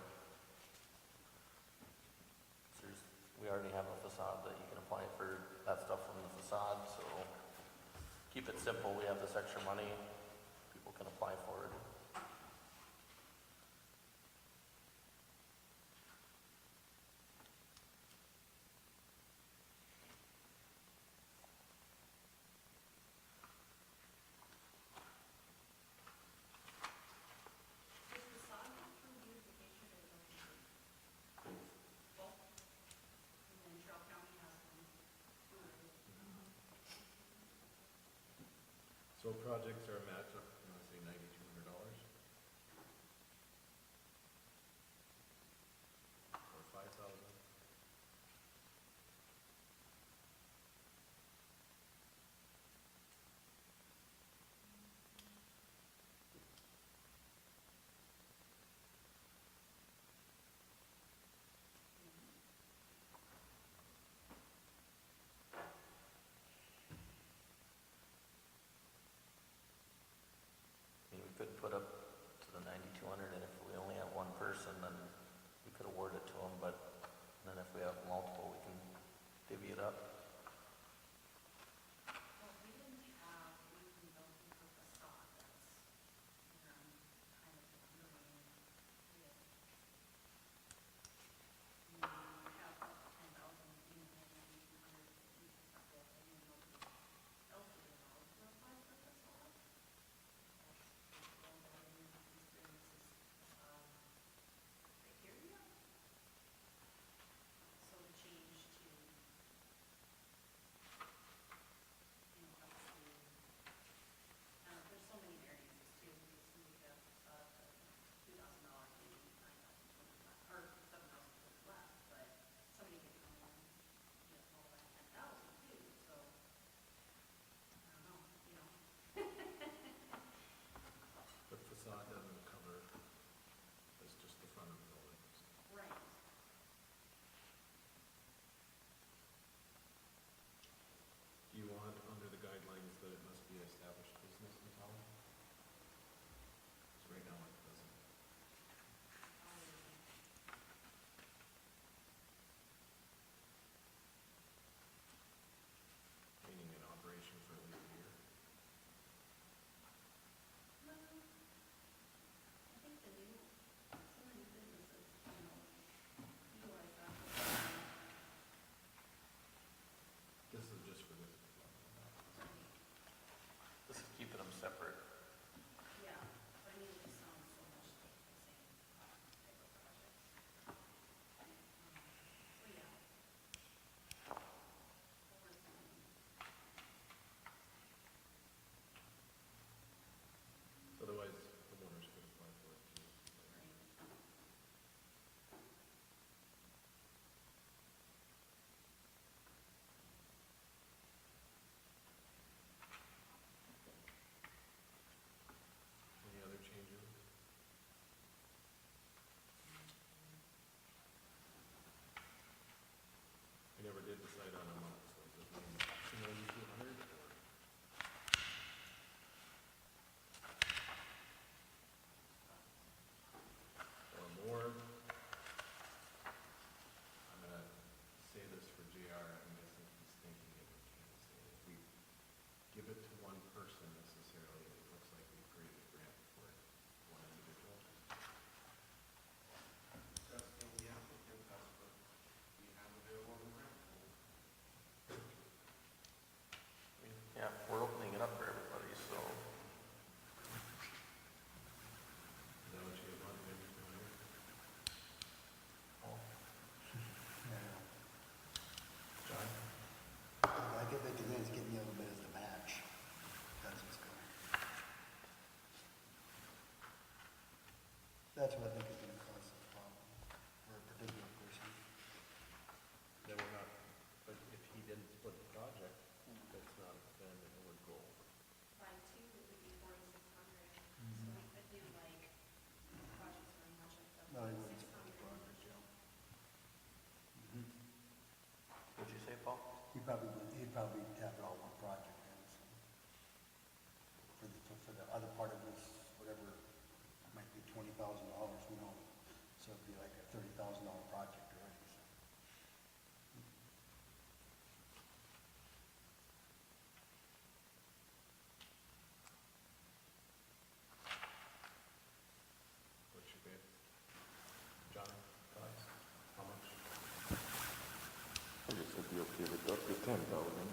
We already have a facade that you can apply for that stuff from the facade, so keep it simple. We have this extra money, people can apply for it. Is the sod through beautification or both? And then Trail County has one. So projects are a match up, you want to say $9,200? Or 5,000? I mean, we could put up to the 9,200, and if we only have one person, then we could award it to them, but then if we have multiple, we can divvy it up. Well, we didn't have anything built into the facade that's, kind of wondering if, we have up to 10,000 in the 9,200, we can start built in and nobody else would be allowed to apply for the facade. That's all that in your experiences, criteria. So the change to, up to, there's so many variances too, because somebody could have up to $2,000, maybe 9,200 left, or 7,200 left, but somebody could come in and get all that 10,000 too, so, I don't know, But facade doesn't cover, it's just the front of the building. Right. Do you want under the guidelines that it must be an established business in town? Because right now it doesn't. Meaning in operation for at least a year. Well, I think some of the new businesses, utilize that. This is just for this. This is keeping them separate. Yeah, but I mean, it just sounds so much like the same type of projects. So yeah. Overseeing. Otherwise, homeowners could apply for it too. Right. Any other changes? We never did decide on amount, so does it mean 9,200 or more? I'm gonna say this for JR, I'm guessing he's thinking it would cancel. If we give it to one person necessarily, it looks like we created a grant for one individual. That's the only applicant, that's what we have available in the grant pool. Yeah, we're opening it up for everybody, so Is that what you want, maybe, Yeah. John? I get the convinced getting the other bit as the match. That's what's going. That's what I think is gonna cause a problem for a particular person. Then we're not, but if he didn't split the project, that's not, then it would go. By two, it would be 4,600. So we could do like, projects very much like the No, he wouldn't split 600. the project, yeah. what'd you say, Paul? He'd probably have it all one project then, so. For the other part of his So it'd be like a $30,000 project already, so. What's your bid? John, thoughts? How much? I guess I'd be okay with up to 10,000,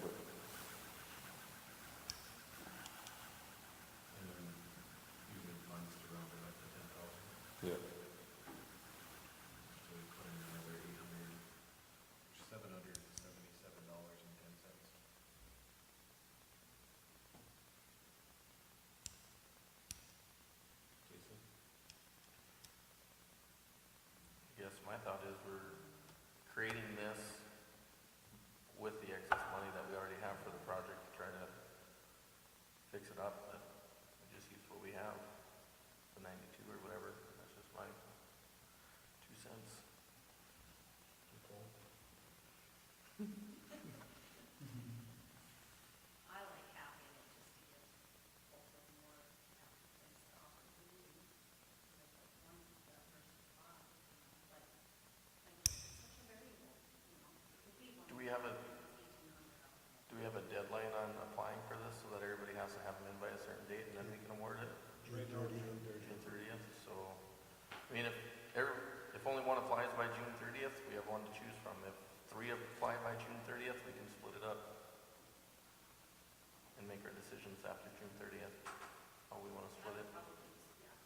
but And then using funds to round it up to 10,000. yeah. So we put in another $777.10. Jason? Yes, my thought is we're creating this with the excess money that we already have for the project to try to fix it up, but we just use what we have, the 92 or whatever. That's just my 2 cents. Nicole? I like having it just to get also more applicants to opportunity. Because like one, versus five, but like, it's such a variable, it could be one. Do we have a, 1,800 applicants. do we have a deadline on applying for this so that everybody has to have them in by a certain date and then we can award it? Right now, June 30th. June 30th, so, I mean, if only one applies by June 30th, we have one to choose from. If 3 apply by June 30th, we can split it up and make our decisions after June 30th, how we want to split it. Probably,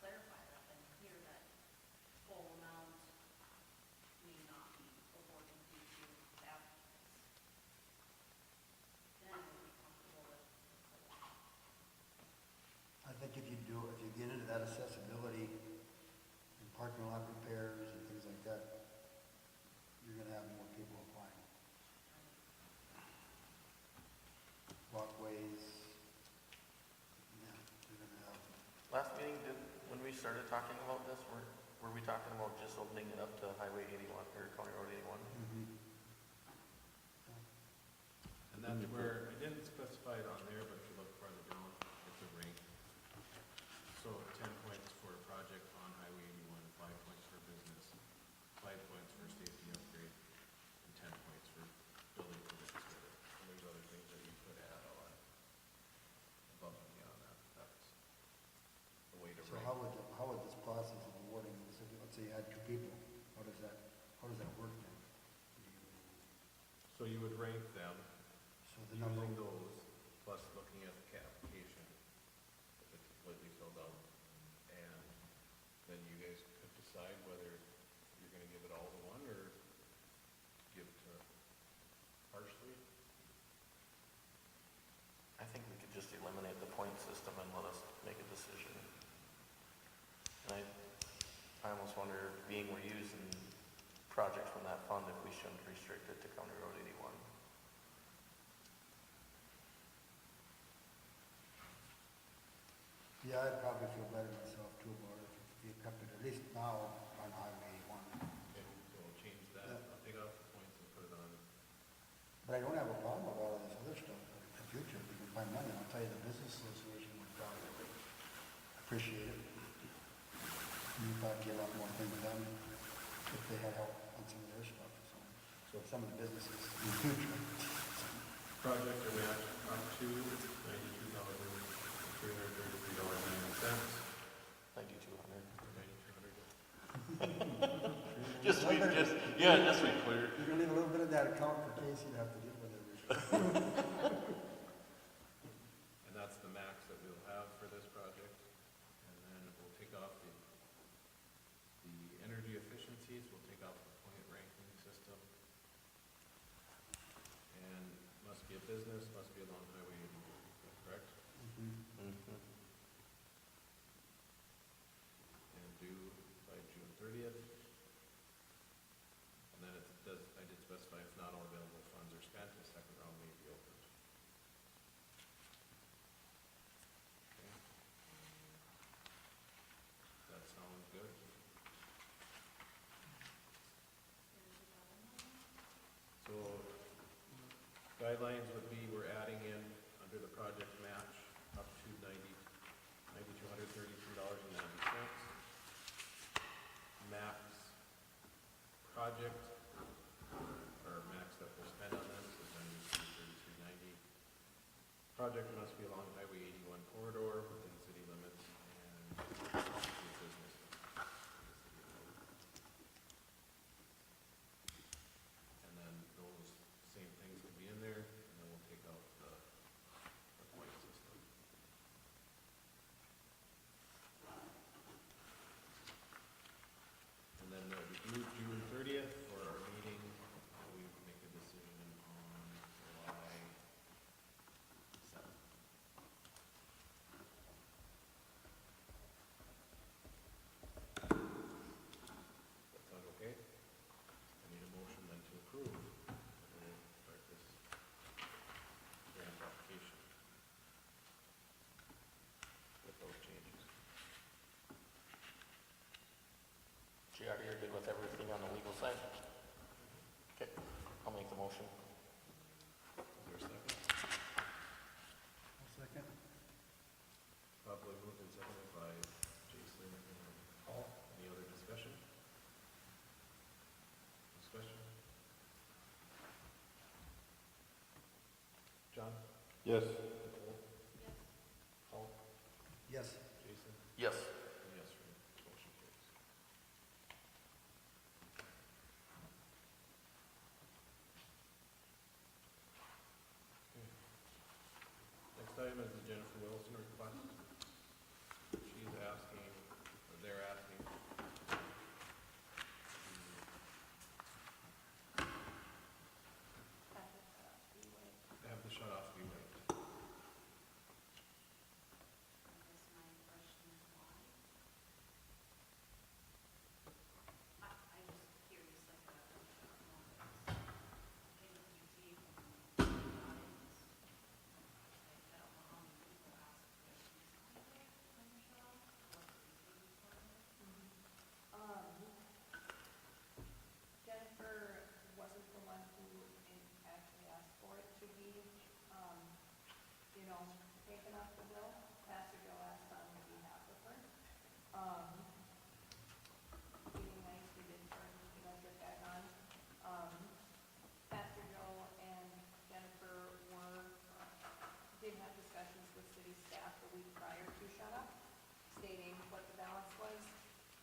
clarify that and clear that full amount may not be awarded due to applicants. Then we'll be comfortable with the full. I think if you get into that accessibility and parking lot repairs and things like that, you're gonna have more people applying. Walkways, yeah, you're gonna have, Last meeting, when we started talking about this, were we talking about just opening it up to Highway 81 or County Road 81? And that's where, I didn't specify it on there, but if you look farther down, it's a rank. So 10 points for a project on Highway 81, 5 points for business, 5 points for safety upgrade, and 10 points for building permits with it. And there's other things that you could add on above and beyond that. That's the way to so rank. how would this process of awarding, so let's say you had 2 people, how does that work then? So you would rank them So the number, using those, plus looking at the application, if it's completely filled out. And then you guys could decide whether you're gonna give it all to one or give it to partially. I think we could just eliminate the point system and let us make a decision. And I almost wonder, being we're using projects from that fund, if we shouldn't restrict it to County Road 81. yeah, I'd probably feel better myself too about it if you kept it at least now on Highway 81. Okay, so we'll change that, Yeah. I'll take off the points and put it on. But I don't have a problem with all of this other stuff in the future, if we can find money, I'll tell you, the business association would probably appreciate it. You probably get a lot more things done if they had help on some of their stuff, so. So some of the businesses in the future. Project to match up to $92,333.90. 9,200. 9,200. Just to be clear. You're gonna leave a little bit of that account for Casey to have to deal with every year. And that's the max that we'll have for this project. And then we'll take off the energy efficiencies, we'll take off the point ranking system. And must be a business, must be along Highway 81, correct? Mhm. And due by June 30th. And then I did specify if not all available funds are spent, a second round may be opened. Okay. That sounds good. So guidelines would be, we're adding in under the project match up to $9,233.90. Max project, or max that we'll spend on this is $93,3390. Project must be along Highway 81 corridor within city limits and do business. And then those same things will be in there, and then we'll take out the point system. And then we do June 30th for our meeting. We make a decision on July 7th. That sound okay? I need a motion then to approve. And we'll start this grant application with those changes. JR, you're good with everything on the legal side? Okay, I'll make the motion. Is there a second? I'll second. Probably moved and seconded by Jason and Paul. Any other discussion? Discussion? John? Yes. Nicole? Yes. Paul? Yes. Jason? Yes. And yes, for me. Motion carries. Okay. Next item is the Jennifer Wilson request. She's asking, or they're asking, to have the shut off be waived. I guess my question is why? I just curious, like, I don't know if it's in the PT from got it. I don't know how many people ask questions on it when you shut off, what the reason for it. Jennifer wasn't the one who actually asked for it to be, taken off the bill. Pastor Joe asked on behalf of her. Being nice, we did turn the electric back on. Pastor Joe and Jennifer did have discussions with city staff the week prior to shut off, stating what the balance was,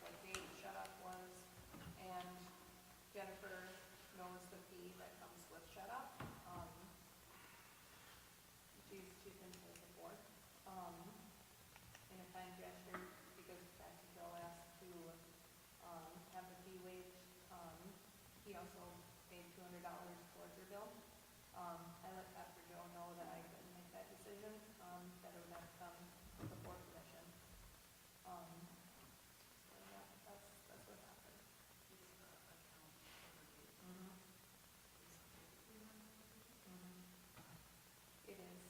what date shut off was, and Jennifer knows the fee that comes with shut off. She's been told before. In a kind gesture, because Pastor Joe asked to, have the fee waived, he also paid $200 towards her bill. I let Pastor Joe know that I couldn't make that decision, that it would have to come before commission. So yeah, that's what happened. Is the account overdue? Mm-hmm. Is it typically when it's overdue? Mm-hmm. It is.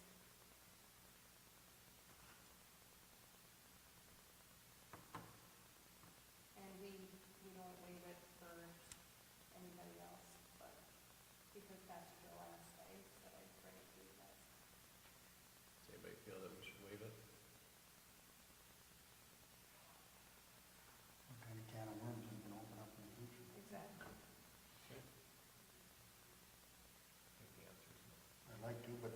And we don't waive it for anybody else, but because Pastor Joe asked, I said I'd bring it to you guys. Does anybody feel that we should waive it? What kind of can of worms is gonna open up in the future? Exactly. Okay. I think the answer is no. I'd like to, but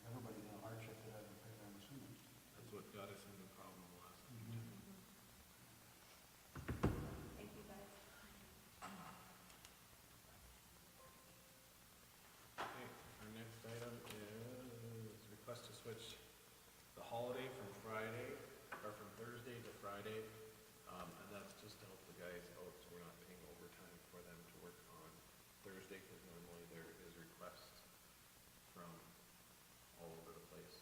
everybody's in a hardship that hasn't paid, I'm assuming. That's what got us into the problem last time. Thank you, guys. Okay, our next item is request to switch the holiday from Friday, or from Thursday to Friday. And that's just to help the guys out, so we're not paying overtime for them to work on Thursday, because normally there is requests from all over the place.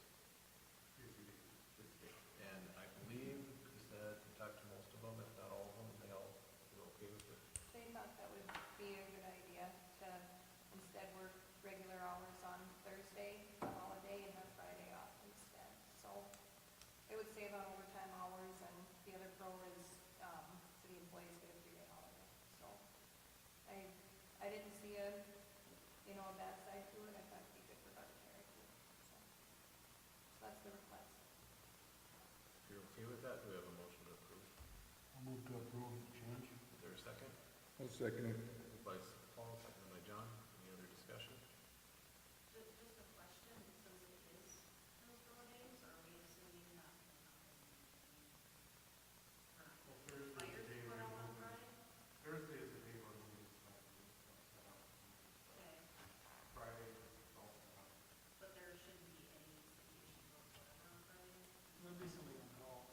And I believe he said, he talked to most of them, if not all of them, they all were okay with it. They thought that would be a good idea to instead work regular hours on Thursday, the holiday, and have Friday off instead. So it would save on overtime hours, and the other pro is, city employees get a 3-day holiday. So I didn't see a bad side to it. I thought it'd be good for budgetary too. So that's the request. If you're okay with that, do we have a motion to approve? I'll move to approve the change. Is there a second? I'll second it. Moved by Paul, seconded by John. Any other discussion? Just a question, since it is Hillsboro Days, are we assuming that Well, Thursday is fires the day put we're out on moving. Friday? Thursday is the day we're moving stuff, and get stuff set up. Okay, Friday is all set up. but there shouldn't be any city issues whatsoever on Friday? There'll be something on call.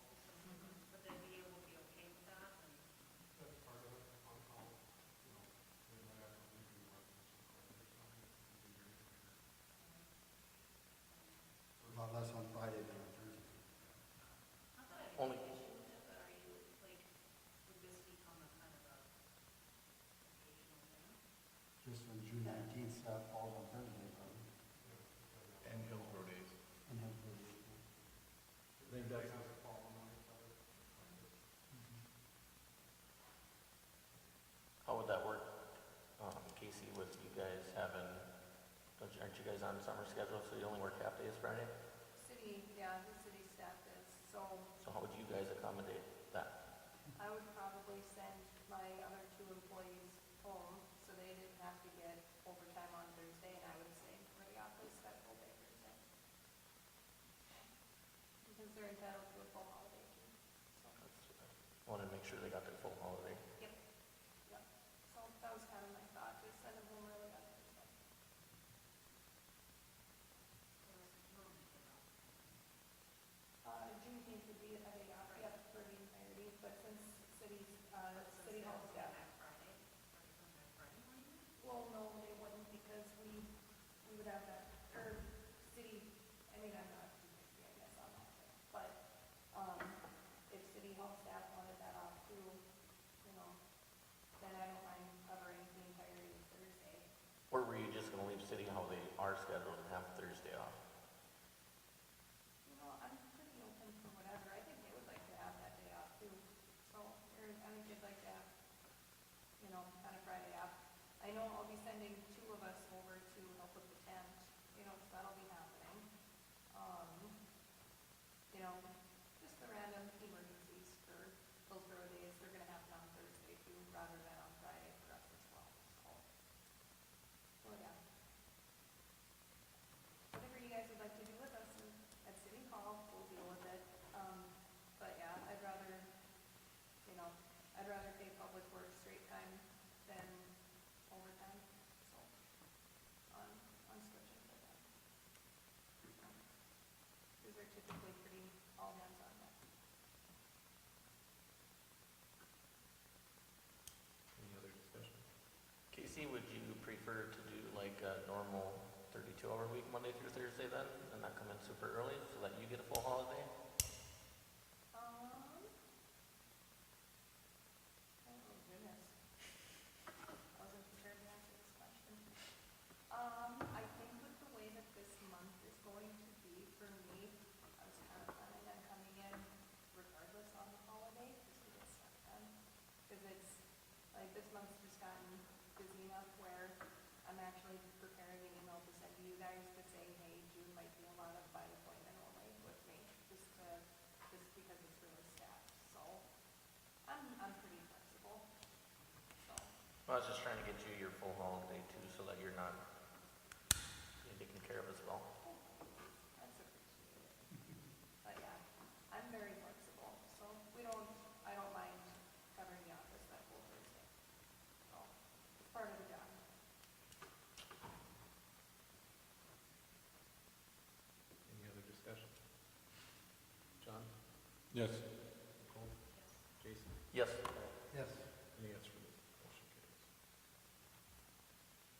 Would they be able to be okay with that? And That's part of it, on call, you know, they might have something to do with or something, configuring. A lot less on Friday than on Thursday. not that I have Only- any issue with it, but are you, like, would this become a kind of a occasional thing? Just when June 19th stuff falls on Thursday, probably. And Hillsboro Days. And Hillsborough Days, yeah. I think that's, Has a problem on each other. How would that work, Casey, with you guys having, aren't you guys on summer schedule, so you only work half days Friday? City, yeah, the city staff is, so So how would you guys accommodate that? I would probably send my other two employees home, so they didn't have to get overtime on Thursday, and I would stay for the office that full day Thursday. Because they're entitled to a full holiday too, so. Wanted to make sure they got their full holiday. Yep, yep. So that was kind of my thought, just send them home early on Thursday. Or is it normally get off? Juneteenth would be a day off, yep, for the entirety, but since cities, But since city they hall don't come staff. back Friday, are they coming back Friday morning? Well, no, they wouldn't, because we would have that, or city, I mean, I'm not too picky, I guess, on that thing, but, if city hall staff wanted that off too, you know, then I don't mind covering the entirety of Thursday. Or were you just gonna leave city how they are scheduled and have Thursday off? You know, I'm pretty open for whatever, I think they would like to have that day off too, so, or, I think they'd like to have, you know, kind of Friday off. I know I'll be sending two of us over to help with the tent, you know, 'cause that'll be happening. You know, just the random emergencies for Hillsborough Days, they're gonna happen on Thursday too, rather than on Friday for us as well, so. Yeah. Whatever you guys would like to do with us at City Hall, we'll deal with it. But yeah, I'd rather, you know, I'd rather pay public works straight time than overtime, so, on switching to that. So, these are typically pretty all hands on deck. any other discussion? Casey, would you prefer to do like a normal 32-hour week, Monday through Thursday then, and not come in super early so that you get a full holiday? Oh goodness. I wasn't prepared to answer this question. I think with the way that this month is going to be for me, I was kind of planning on coming in regardless on the holiday, just to get stuff done. Because it's, like, this month's just gotten busy enough where I'm actually preparing an email to send to you guys to say, hey, June might be a lot of by appointment only with me, just because it's really stacked, so I'm pretty flexible, so. I was just trying to get you your full holiday too, so that you're not being taken care of as well. That's appreciated. But yeah, I'm very flexible, so I don't mind covering the office that whole Thursday. So, it's part of the job. Any other discussion? John? Yes. Nicole? Jason? Yes. Yes. Any yes for this? Motion carries.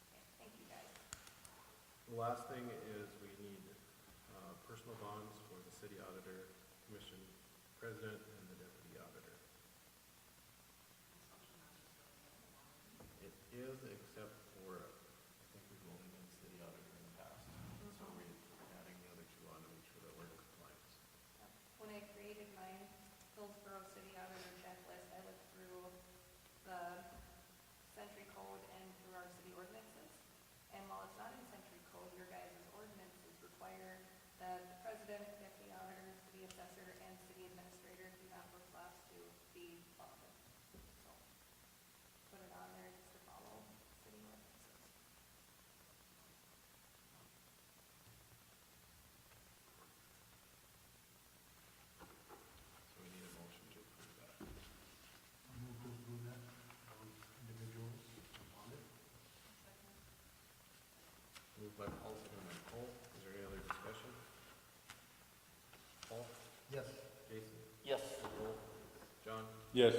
Okay, thank you guys. The last thing is we need personal bonds for the city auditor, commission president, and the deputy auditor. Assumption not just for the It is, except for, I think we've only been city auditor in the past, so we're adding the other two on to make sure that we're in compliance. When I created my Hillsborough City Auditor checklist, I looked through the Century Code and through our city ordinances. And while it's not in Century Code, your guys' ordinances require that the president, deputy auditor, city assessor, and city administrator, if you have those last two, be bonded. So, put it on there. Yes.